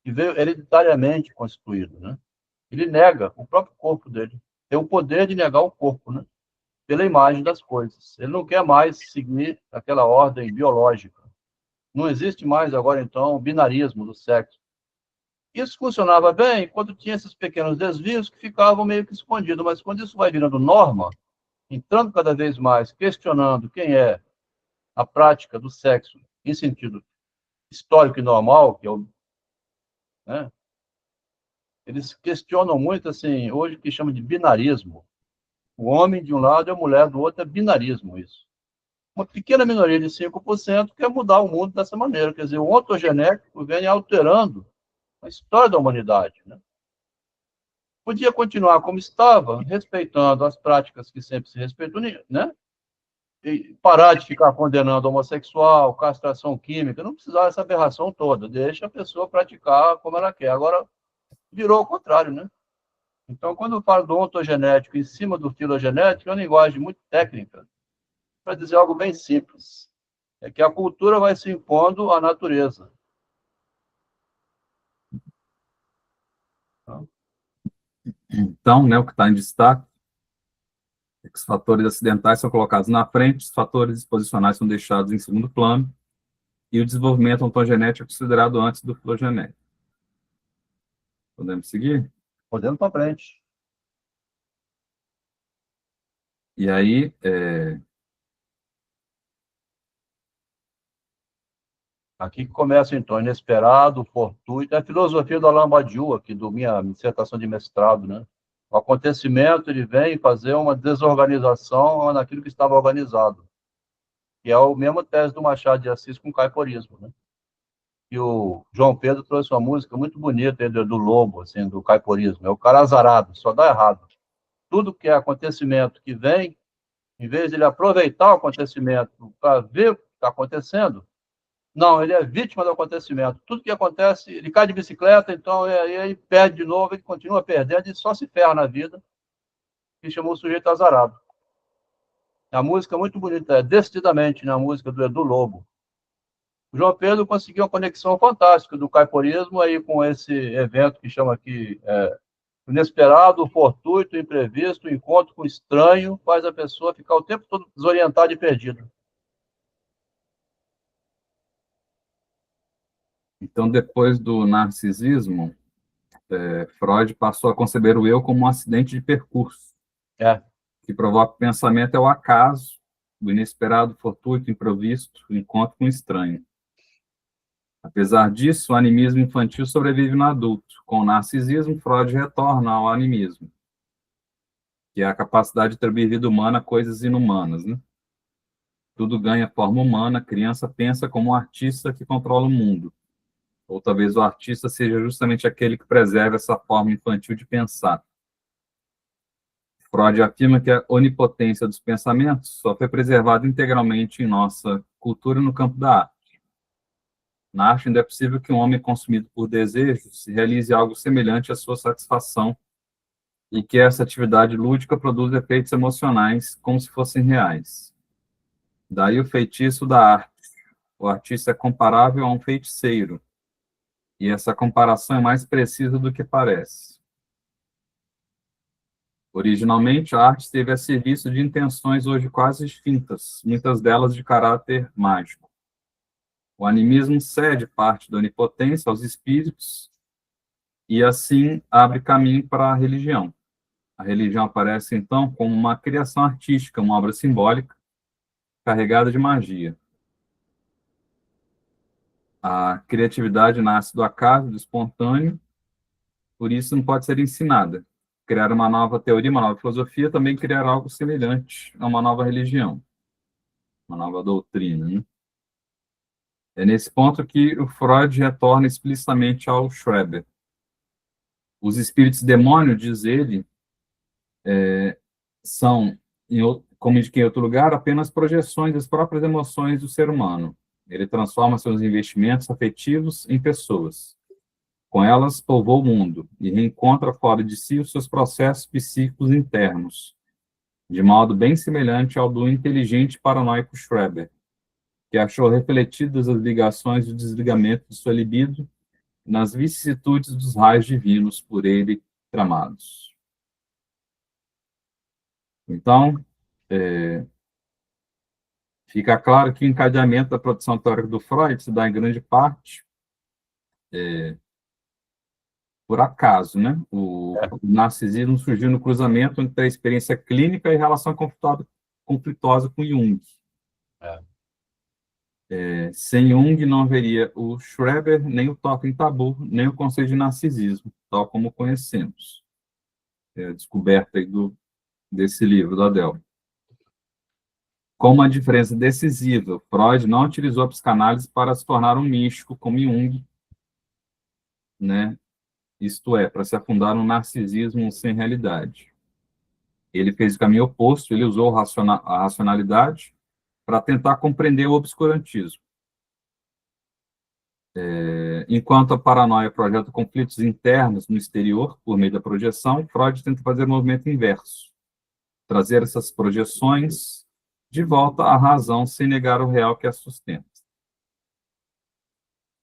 que veio hereditariamente constituído, né? Ele nega o próprio corpo dele. Tem o poder de negar o corpo, né? Pela imagem das coisas. Ele não quer mais seguir aquela ordem biológica. Não existe mais agora, então, o binarismo do sexo. Isso funcionava bem quando tinha esses pequenos desvios que ficavam meio que escondidos, mas quando isso vai virando norma, entrando cada vez mais, questionando quem é a prática do sexo em sentido histórico e normal, que é o, né? Eles questionam muito, assim, hoje o que chama de binarismo. O homem de um lado e a mulher do outro, é binarismo isso. Uma pequena minoria de 5% quer mudar o mundo dessa maneira, quer dizer, o ontogenético vem alterando a história da humanidade, né? Podia continuar como estava, respeitando as práticas que sempre se respeitou, né? E parar de ficar condenando homossexual, castração química, não precisava dessa aberração toda, deixa a pessoa praticar como ela quer. Agora, virou o contrário, né? Então, quando eu falo do ontogenético em cima do filogenético, é uma linguagem muito técnica, para dizer algo bem simples. É que a cultura vai se impondo à natureza. Então, né, o que está em destaque é que os fatores acidentais são colocados na frente, os fatores disposicionais são deixados em segundo plano, e o desenvolvimento ontogenético é considerado antes do filogenético. Podemos seguir? Podendo para frente. E aí, Aqui que começa, então, inesperado, fortuito. É a filosofia do Alain Badiou, aqui do minha dissertação de mestrado, né? O acontecimento, ele vem fazer uma desorganização naquilo que estava organizado. Que é o mesmo tese do Machado de Assis com o caiporismo, né? E o João Pedro trouxe uma música muito bonita do Lobo, assim, do caiporismo. É o cara azarado, só dá errado. Tudo que é acontecimento que vem Em vez de ele aproveitar o acontecimento para ver o que está acontecendo, não, ele é vítima do acontecimento. Tudo que acontece, ele cai de bicicleta, então ele perde de novo, ele continua perdendo e só se ferra na vida, que chamou o sujeito azarado. A música é muito bonita, é Decididamente, na música do Edu Lobo. O João Pedro conseguiu uma conexão fantástica do caiporismo aí com esse evento que chama aqui inesperado, fortuito, imprevisto, encontro com o estranho, faz a pessoa ficar o tempo todo desorientada e perdida. Então, depois do narcisismo, Freud passou a conceber o eu como um acidente de percurso, que provoca o pensamento é o acaso, o inesperado, fortuito, imprevisto, o encontro com o estranho. Apesar disso, o animismo infantil sobrevive no adulto. Com o narcisismo, Freud retorna ao animismo, que é a capacidade de atribuir vida humana a coisas inumanas, né? Tudo ganha forma humana, a criança pensa como um artista que controla o mundo. Ou talvez o artista seja justamente aquele que preserva essa forma infantil de pensar. Freud afirma que a onipotência dos pensamentos só foi preservada integralmente em nossa cultura no campo da arte. Na arte ainda é possível que um homem consumido por desejos realize algo semelhante à sua satisfação e que essa atividade lúdica produza efeitos emocionais como se fossem reais. Daí o feitiço da arte. O artista é comparável a um feiticeiro, e essa comparação é mais precisa do que parece. Originalmente, a arte esteve a serviço de intenções hoje quase extintas, muitas delas de caráter mágico. O animismo cede parte da onipotência aos espíritos e, assim, abre caminho para a religião. A religião aparece, então, como uma criação artística, uma obra simbólica, carregada de magia. A criatividade nasce do acaso, do espontâneo, por isso não pode ser ensinada. Criar uma nova teoria, uma nova filosofia, também criar algo semelhante a uma nova religião, uma nova doutrina, né? É nesse ponto que o Freud retorna explicitamente ao Schreber. Os espíritos demônios, diz ele, são, como indiquei em outro lugar, apenas projeções das próprias emoções do ser humano. Ele transforma seus investimentos afetivos em pessoas. Com elas, povoa o mundo e reencontra fora de si os seus processos psíquicos internos, de modo bem semelhante ao do inteligente paranoico Schreber, que achou refletidas as ligações do desligamento de sua libido nas vicissitudes dos raios divinos por ele tramados. Então, fica claro que o encadeamento da produção teórica do Freud se dá em grande parte por acaso, né? O narcisismo surgiu no cruzamento entre a experiência clínica e a relação conflituosa com Jung. Sem Jung não haveria o Schreber, nem o toque em tabu, nem o conceito de narcisismo, tal como conhecemos. É a descoberta aí desse livro, do Adele. Com uma diferença decisiva, Freud não utilizou a psicanálise para se tornar um místico como Jung, né? Isto é, para se afundar num narcisismo sem realidade. Ele fez o caminho oposto, ele usou a racionalidade para tentar compreender o obscurantismo. Enquanto a paranoia projeta conflitos internos no exterior, por meio da projeção, Freud tenta fazer o movimento inverso, trazer essas projeções de volta à razão, sem negar o real que a sustenta.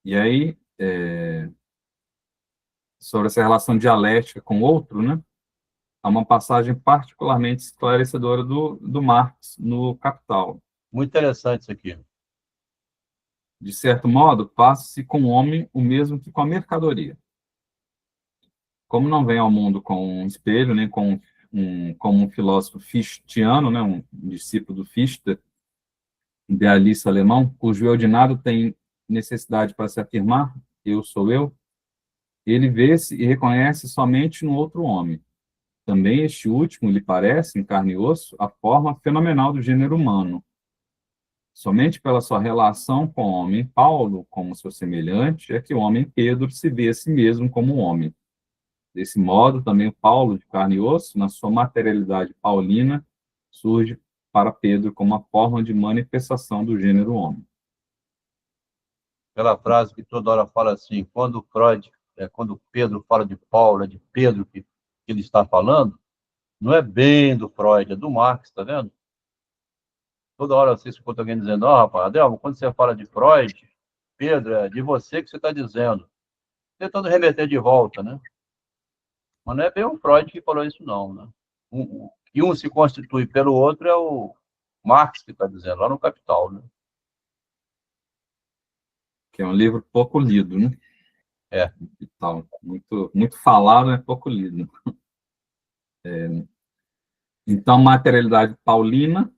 E aí, sobre essa relação dialética com o outro, né? Há uma passagem particularmente esclarecedora do Marx no Capital. Muito interessante isso aqui. De certo modo, passa-se com o homem o mesmo que com a mercadoria. Como não vem ao mundo com um espelho, nem como um filósofo fichtiano, né, um discípulo do Fichte, idealista alemão, cujo eu de nada tem necessidade para se afirmar, eu sou eu, ele vê-se e reconhece somente no outro homem. Também este último lhe parece, em carne e osso, a forma fenomenal do gênero humano. Somente pela sua relação com o homem Paulo, como seu semelhante, é que o homem Pedro se vê a si mesmo como um homem. Desse modo, também o Paulo, de carne e osso, na sua materialidade paulina, surge para Pedro como uma forma de manifestação do gênero homem. Aquela frase que toda hora fala assim, quando Pedro fala de Paulo, é de Pedro que ele está falando, não é bem do Freud, é do Marx, tá vendo? Toda hora você escuta alguém dizendo, rapaz, Adelmo, quando você fala de Freud, Pedro, é de você que você está dizendo. Tentando remeter de volta, né? Mas não é bem o Freud que falou isso, não, né? Que um se constitui pelo outro é o Marx que está dizendo, lá no Capital, né? Que é um livro pouco lido, né? É. E tal. Muito falado, mas pouco lido. Então, materialidade paulina,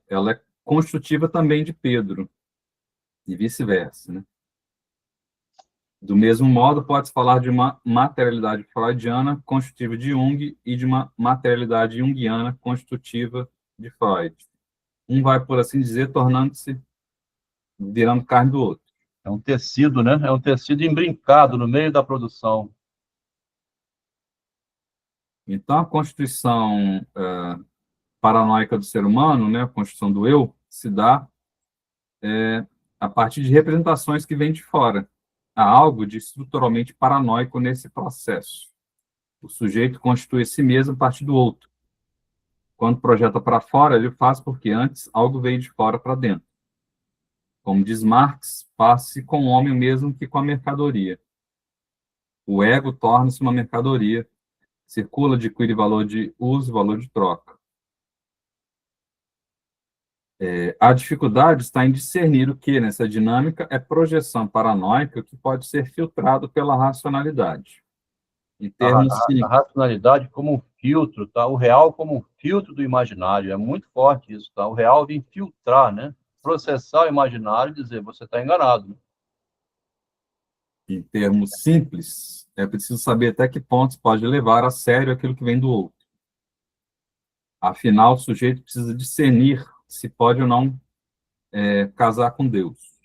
ela é constitutiva também de Pedro, e vice-versa, né? Do mesmo modo, pode-se falar de uma materialidade freudiana constitutiva de Jung e de uma materialidade junguiana constitutiva de Freud. Um vai, por assim dizer, virando carne do outro. É um tecido, né? É um tecido imbrincado no meio da produção. Então, a constituição paranoica do ser humano, né, a constituição do eu, se dá a partir de representações que vêm de fora. Há algo de estruturalmente paranoico nesse processo. O sujeito constitui a si mesmo a partir do outro. Quando projeta para fora, ele faz porque antes algo veio de fora para dentro. Como diz Marx, faz-se com o homem mesmo que com a mercadoria. O ego torna-se uma mercadoria, circula, adquire valor de uso, valor de troca. A dificuldade está em discernir o que, nessa dinâmica, é projeção paranoica que pode ser filtrado pela racionalidade. Em termos A racionalidade como um filtro, tá? O real como um filtro do imaginário. É muito forte isso, tá? O real vem filtrar, né? Processar o imaginário e dizer, você está enganado. Né? Em termos simples, é preciso saber até que pontos pode levar a sério aquilo que vem do outro. Afinal, o sujeito precisa discernir se pode ou não casar com Deus.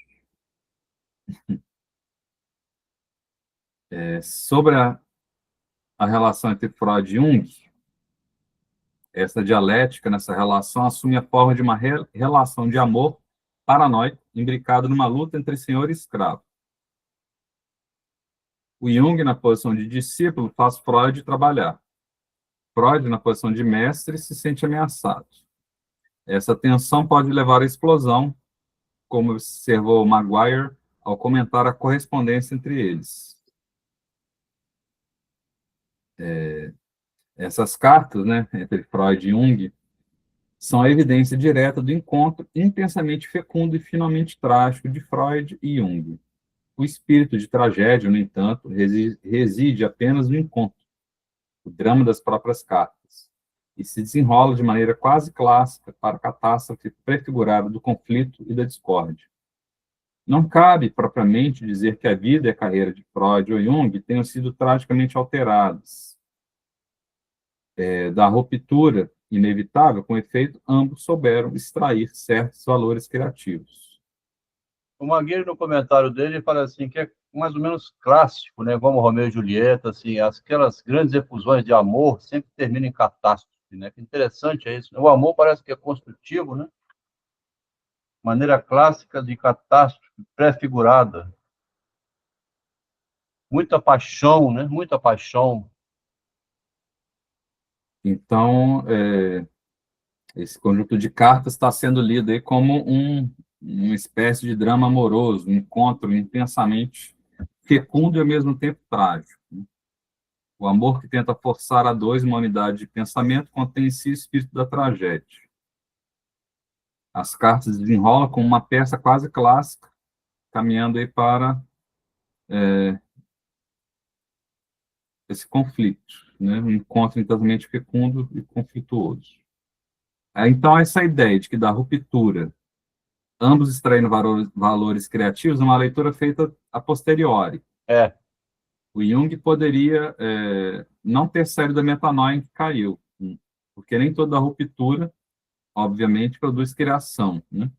Sobre a relação entre Freud e Jung, essa dialética nessa relação assume a forma de uma relação de amor paranoico, imbricado numa luta entre senhor e escravo. O Jung, na posição de discípulo, faz Freud trabalhar. Freud, na posição de mestre, se sente ameaçado. Essa tensão pode levar à explosão, como observou Maguire ao comentar a correspondência entre eles. Essas cartas, né, entre Freud e Jung, são a evidência direta do encontro intensamente fecundo e finalmente trágico de Freud e Jung. O espírito de tragédia, no entanto, reside apenas no encontro, o drama das próprias cartas, e se desenrola de maneira quase clássica para a catástrofe prefigurada do conflito e da discórdia. Não cabe, propriamente, dizer que a vida e a carreira de Freud ou Jung tenham sido tragicamente alteradas. Da ruptura inevitável, com efeito, ambos souberam extrair certos valores criativos. O Mangueira, no comentário dele, fala assim, que é mais ou menos clássico, né? Como Romeu e Julieta, assim, aquelas grandes efusões de amor sempre terminam em catástrofe, né? Que interessante é isso. Né? O amor parece que é construtivo, né? Maneira clássica de catástrofe pré-figurada. Muita paixão, né? Muita paixão. Então, esse conjunto de cartas está sendo lido aí como uma espécie de drama amoroso, um encontro intensamente fecundo e ao mesmo tempo trágico. O amor que tenta forçar a dois uma unidade de pensamento contém em si o espírito da tragédia. As cartas desenrolam como uma peça quase clássica, caminhando aí para esse conflito, né? Um encontro intensamente fecundo e conflituoso. Então, essa ideia de que da ruptura, ambos extraindo valores criativos, uma leitura feita a posteriori. O Jung poderia não ter saído da metanoia em que caiu, porque nem toda ruptura, obviamente, produz criação, né?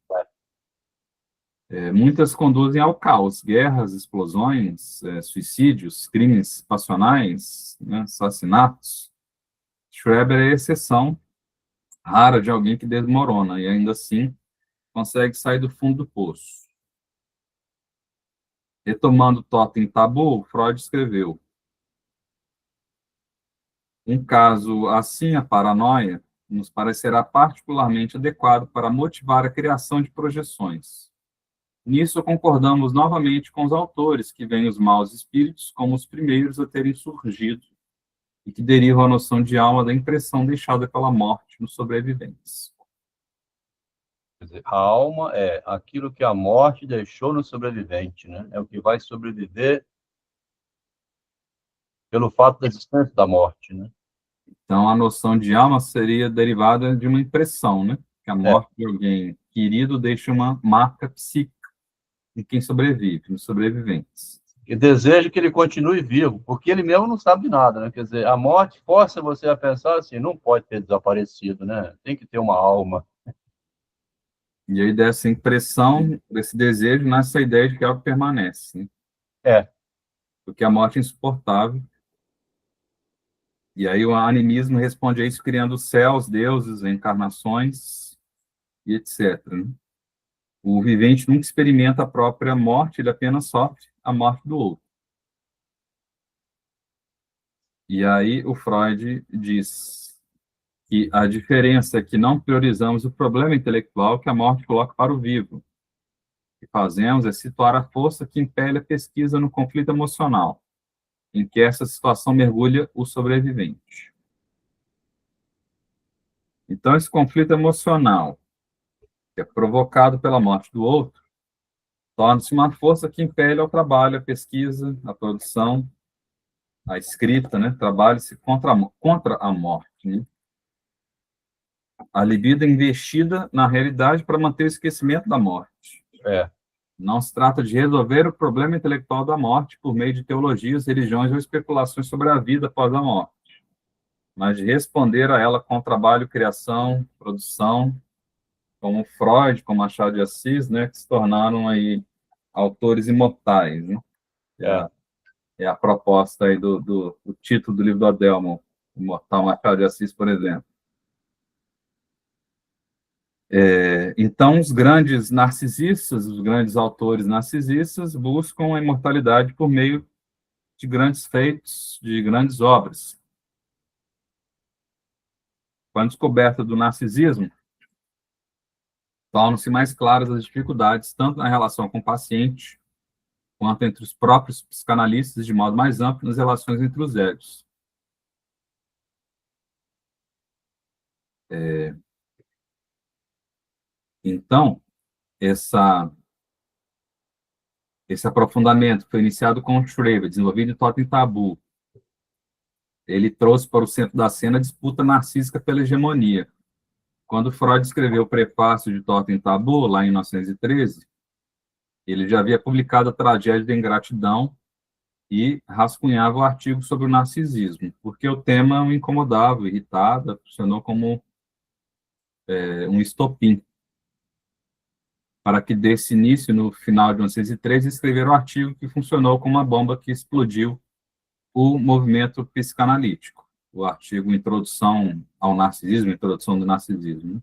Muitas conduzem ao caos, guerras, explosões, suicídios, crimes passionais, né, assassinatos. Schreber é exceção, rara de alguém que desmorona e ainda assim consegue sair do fundo do poço. Retomando Totem e Tabu, Freud escreveu: um caso assim, a paranoia, nos parecerá particularmente adequado para motivar a criação de projeções. Nisso concordamos novamente com os autores que veem os maus espíritos como os primeiros a terem surgido e que derivam a noção de alma da impressão deixada pela morte nos sobreviventes. Quer dizer, a alma é aquilo que a morte deixou no sobrevivente, né? É o que vai sobreviver pelo fato da existência da morte, né? Então, a noção de alma seria derivada de uma impressão, né? Que a morte de alguém querido deixa uma marca psíquica em quem sobrevive, nos sobreviventes. E deseja que ele continue vivo, porque ele mesmo não sabe de nada, né? Quer dizer, a morte força você a pensar assim, não pode ter desaparecido, né? Tem que ter uma alma. E aí, dessa impressão, desse desejo, nasce a ideia de que algo permanece, né? É. Porque a morte é insuportável. E aí o animismo responde a isso criando céus, deuses, encarnações e etc. Né? O vivente nunca experimenta a própria morte, ele apenas sofre a morte do outro. E aí o Freud diz que a diferença é que não priorizamos o problema intelectual que a morte coloca para o vivo. O que fazemos é situar a força que impele a pesquisa no conflito emocional, em que essa situação mergulha o sobrevivente. Então, esse conflito emocional, que é provocado pela morte do outro, torna-se uma força que impele ao trabalho, a pesquisa, a produção, a escrita, né? Trabalha-se contra a morte. Né? A libido é investida na realidade para manter o esquecimento da morte. É. Não se trata de resolver o problema intelectual da morte por meio de teologias, religiões ou especulações sobre a vida após a morte, mas de responder a ela com trabalho, criação, produção, como Freud, como Machado de Assis, né, que se tornaram aí autores imortais, né? É a proposta aí do título do livro do Adelmo, Imortal Machado de Assis, por exemplo. Então, os grandes narcisistas, os grandes autores narcisistas buscam a imortalidade por meio de grandes feitos, de grandes obras. Com a descoberta do narcisismo, tornam-se mais claras as dificuldades, tanto na relação com o paciente, quanto entre os próprios psicanalistas, de modo mais amplo, nas relações entre os egos. Então, esse aprofundamento foi iniciado com o Schreber, desenvolvido em Totem e Tabu. Ele trouxe para o centro da cena a disputa narcísica pela hegemonia. Quando Freud escreveu o prefácio de Totem e Tabu, lá em 1913, ele já havia publicado a Tragédia da Ingratidão e rascunhava o artigo sobre o narcisismo, porque o tema o incomodava, irritava, funcionou como um estopim para que desse início, no final de 1913, escrever o artigo que funcionou como uma bomba que explodiu o movimento psicanalítico, o artigo Introdução ao Narcisismo, Introdução do Narcisismo,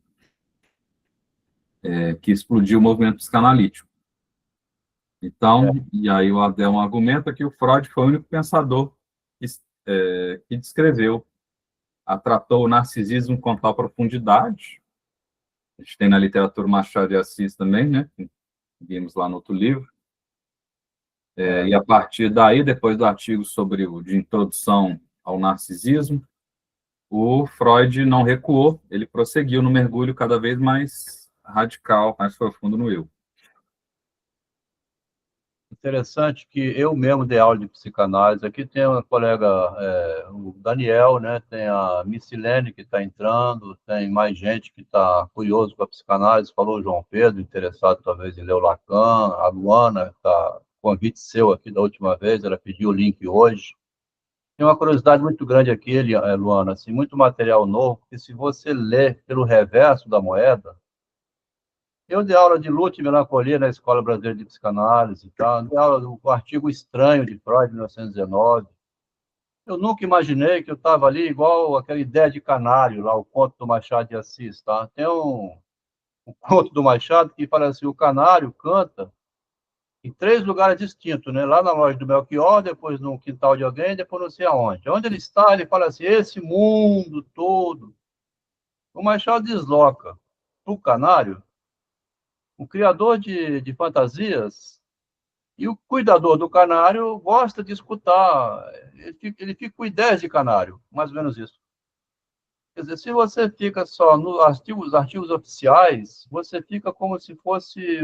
que explodiu o movimento psicanalítico. Então, e aí o Adelmo argumenta que o Freud foi o único pensador que descreveu, tratou o narcisismo com tal profundidade. A gente tem na literatura Machado de Assis também, né? Vimos lá no outro livro. E a partir daí, depois do artigo sobre de introdução ao narcisismo, o Freud não recuou, ele prosseguiu no mergulho cada vez mais radical, mais profundo no eu. Interessante que eu mesmo dei aula de psicanálise. Aqui tem uma colega, o Daniel, né? Tem a Missilene que está entrando, tem mais gente que está curioso com a psicanálise. Falou o João Pedro, interessado talvez em ler o Lacan, a Luana, tá, convite seu aqui da última vez, ela pediu o link hoje. Tem uma curiosidade muito grande aqui, Luana, assim, muito material novo, que se você ler pelo reverso da moeda, eu dei aula de luta e melancolia na Escola Brasileira de Psicanálise, tá? Dei aula do artigo Estranho de Freud, 1919. Eu nunca imaginei que eu estava ali igual aquela ideia de canário, lá, o conto do Machado de Assis, tá? Tem um conto do Machado que fala assim, o canário canta em 3 lugares distintos, né? Lá na loja do Melchior, depois no quintal de alguém, depois não sei aonde. Onde ele está, ele fala assim, esse mundo todo. O Machado desloca para o canário, o criador de fantasias, e o cuidador do canário gosta de escutar, ele fica com ideias de canário, mais ou menos isso. Quer dizer, se você fica só nos artigos oficiais, você fica como se fosse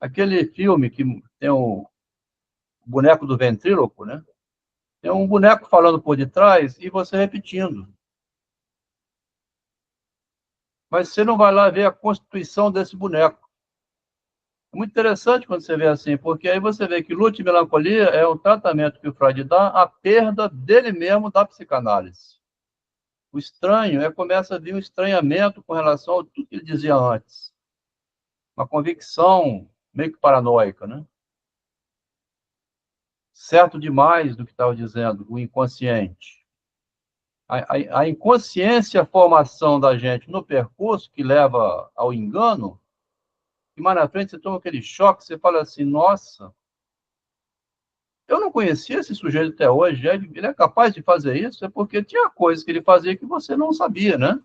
aquele filme que tem o boneco do ventríloco, né? Tem um boneco falando por detrás e você repetindo. Mas você não vai lá ver a constituição desse boneco. É muito interessante quando você vê assim, porque aí você vê que luto e melancolia é um tratamento que o Freud dá à perda dele mesmo da psicanálise. O estranho começa a vir um estranhamento com relação a tudo que ele dizia antes. Uma convicção meio que paranoica, né? Certo demais do que estava dizendo, o inconsciente. A inconsciência, a formação da gente no percurso que leva ao engano, e mais na frente você toma aquele choque, você fala assim, nossa, eu não conhecia esse sujeito até hoje, ele é capaz de fazer isso, é porque tinha coisas que ele fazia que você não sabia, né?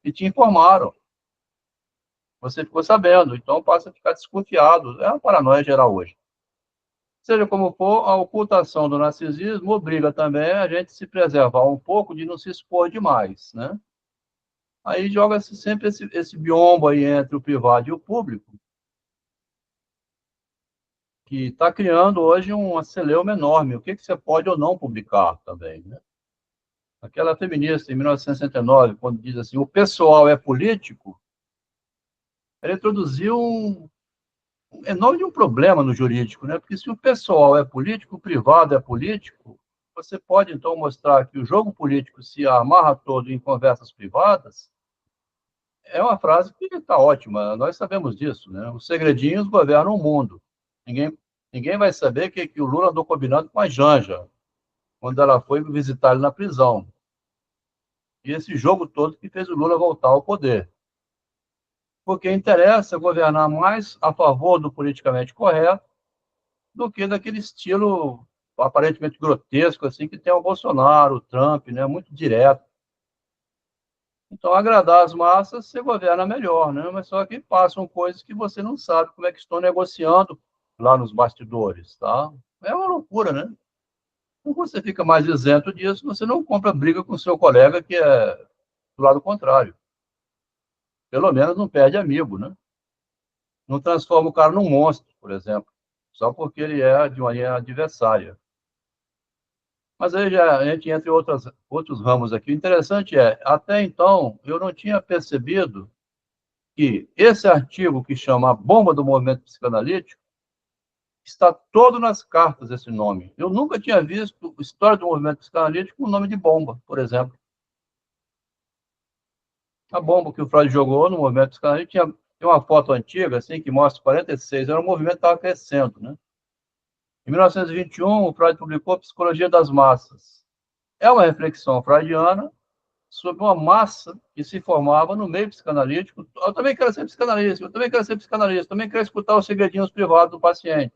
E te informaram. Você ficou sabendo, então passa a ficar desconfiado. É uma paranoia geral hoje. Seja como for, a ocultação do narcisismo obriga também a gente se preservar um pouco de não se expor demais, né? Aí joga-se sempre esse biombo aí entre o privado e o público, que está criando hoje um celeuma enorme. O que você pode ou não publicar também, né? Aquela feminista, em 1969, quando diz assim, o pessoal é político, ela introduziu um enorme problema no jurídico, né? Porque se o pessoal é político, o privado é político, você pode, então, mostrar que o jogo político se amarra todo em conversas privadas. É uma frase que está ótima, nós sabemos disso, né? Os segredinhos governam o mundo. Ninguém vai saber que o Lula andou combinando com a Janja, quando ela foi visitar ele na prisão. E esse jogo todo que fez o Lula voltar ao poder. Porque interessa governar mais a favor do politicamente correto do que daquele estilo aparentemente grotesco assim que tem o Bolsonaro, o Trump, né, muito direto. Então, agradar as massas, você governa melhor, né? Mas só que passam coisas que você não sabe como é que estão negociando lá nos bastidores, tá? É uma loucura, né? Então, você fica mais isento disso, você não compra briga com seu colega que é do lado contrário. Pelo menos não perde amigo, né? Não transforma o cara num monstro, por exemplo, só porque ele é de uma linha adversária. Mas aí já a gente entra em outros ramos aqui. O interessante até então, eu não tinha percebido que esse artigo que chama A Bomba do Movimento Psicanalítico está todo nas cartas, esse nome. Eu nunca tinha visto história do movimento psicanalítico com o nome de bomba, por exemplo. A bomba que o Freud jogou no movimento psicanalítico tem uma foto antiga, assim, que mostra 46, era um movimento que estava crescendo, né? Em 1921, o Freud publicou Psicologia das Massas. É uma reflexão freudiana sobre uma massa que se formava no meio psicanalítico. Eu também quero ser psicanalista, eu também quero ser psicanalista, também quero escutar os segredinhos privados do paciente.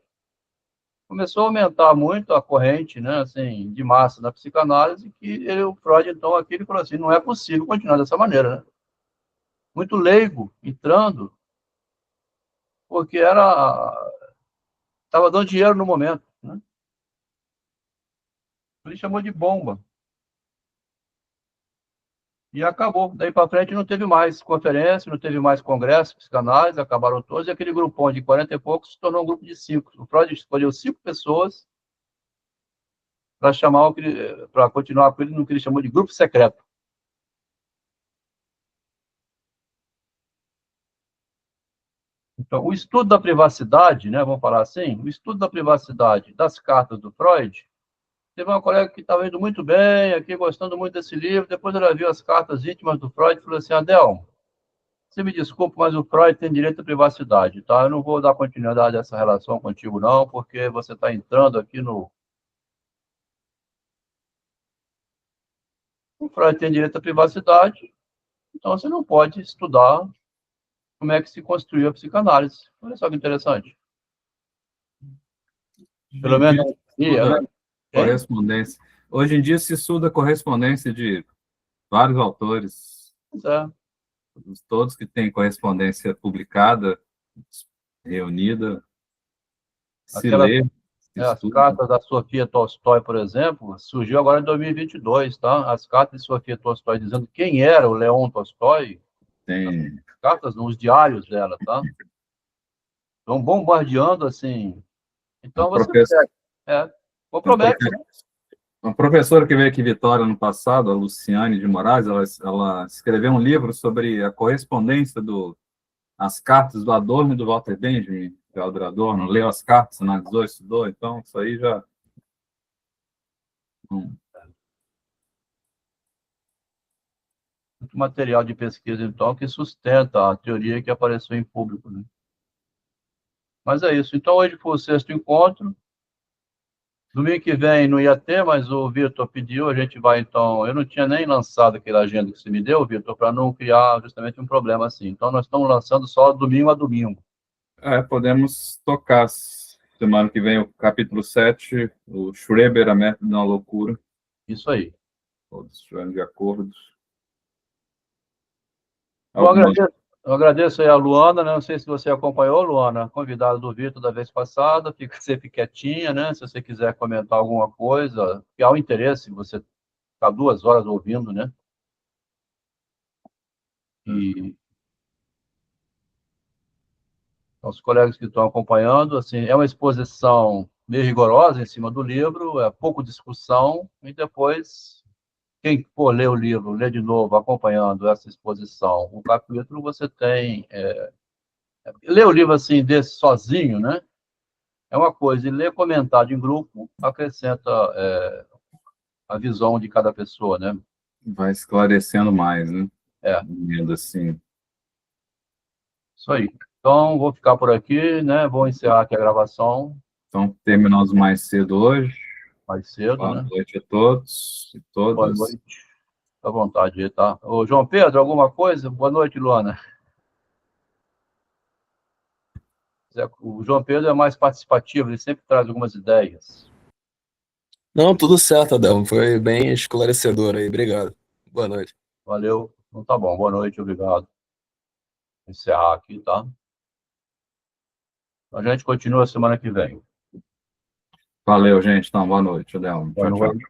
Começou a aumentar muito a corrente, né, assim, de massa na psicanálise, que o Freud, então, aqui, ele falou assim, não é possível continuar dessa maneira, né? Muito leigo, entrando, porque estava dando dinheiro no momento, né? Ele chamou de bomba. E acabou. Daí para frente não teve mais conferência, não teve mais congresso, psicanálise, acabaram todos, e aquele grupão de 40 e poucos se tornou um grupo de 5. O Freud escolheu 5 pessoas para continuar com ele no que ele chamou de grupo secreto. Então, o estudo da privacidade, né, vamos falar assim, o estudo da privacidade das cartas do Freud, teve uma colega que estava indo muito bem, aqui gostando muito desse livro, depois ela viu as cartas íntimas do Freud e falou assim, Adelmo, você me desculpa, mas o Freud tem direito à privacidade, tá? Eu não vou dar continuidade a essa relação contigo, não, porque você está entrando aqui O Freud tem direito à privacidade, então você não pode estudar como é que se construiu a psicanálise. Olha só que interessante. Pelo Hoje em menos, dia se estuda hein? correspondência. Hoje em dia se estuda correspondência de vários autores, Pois é. todos que têm correspondência publicada, reunida, se Aquela- lê, se As estuda. cartas da Sofia Tolstói, por exemplo, surgiu agora em 2022, tá? As cartas de Sofia Tolstói dizendo quem era o Leon Tolstói, Tem cartas nos diários dela, tá? Estão bombardeando, assim. Então uma, você professora, compromete, né? uma professora que veio aqui em Vitória no passado, a Luciane de Moraes, ela escreveu um livro sobre a correspondência as cartas do Adorno e do Walter Benjamin, Theodor Adorno, leu as cartas, analisou, estudou, então isso aí já... Muito material de pesquisa, então, que sustenta a teoria que apareceu em público, né? Mas é isso. Então, hoje foi o 6º encontro. Domingo que vem não ia ter, mas o Vitor pediu, a gente vai, então... Eu não tinha nem lançado aquela agenda que você me deu, Vitor, para não criar justamente um problema assim. Então, nós estamos lançando só domingo a domingo. Podemos tocar semana que vem o capítulo 7, o Schreber, a método da loucura. Isso aí. Todos estiverem de acordo. Eu agradeço aí a Luana, né? Não sei se você acompanhou, Luana, convidada do Vitor da vez passada, você fica quietinha, né? Se você quiser comentar alguma coisa, que há um interesse, você ficar 2 horas ouvindo, né? E os colegas que estão acompanhando, assim, é uma exposição meio rigorosa em cima do livro, é pouco discussão, e depois, quem for ler o livro, ler de novo, acompanhando essa exposição, o capítulo, você tem... ler o livro assim, desse sozinho, né? É uma coisa, e ler comentado em grupo acrescenta a visão de cada pessoa, né? Vai esclarecendo mais, né? É. Vendo assim. Isso aí. Então, vou ficar por aqui, né? Vou encerrar aqui a gravação. Então, terminamos mais cedo hoje. Mais cedo, Boa né? noite a todos e todas. Boa noite. Fica à vontade aí, tá? Ô, João Pedro, alguma coisa? Boa noite, Luana. O João Pedro é mais participativo, ele sempre traz algumas ideias. Não, tudo certo, Adelmo. Foi bem esclarecedor aí. Obrigado. Boa noite. Valeu. Então tá bom. Boa noite, obrigado. Vou encerrar aqui, tá? A gente continua semana que vem. Valeu, gente. Então, boa noite, Adelmo. Boa Tchau, tchau. noite.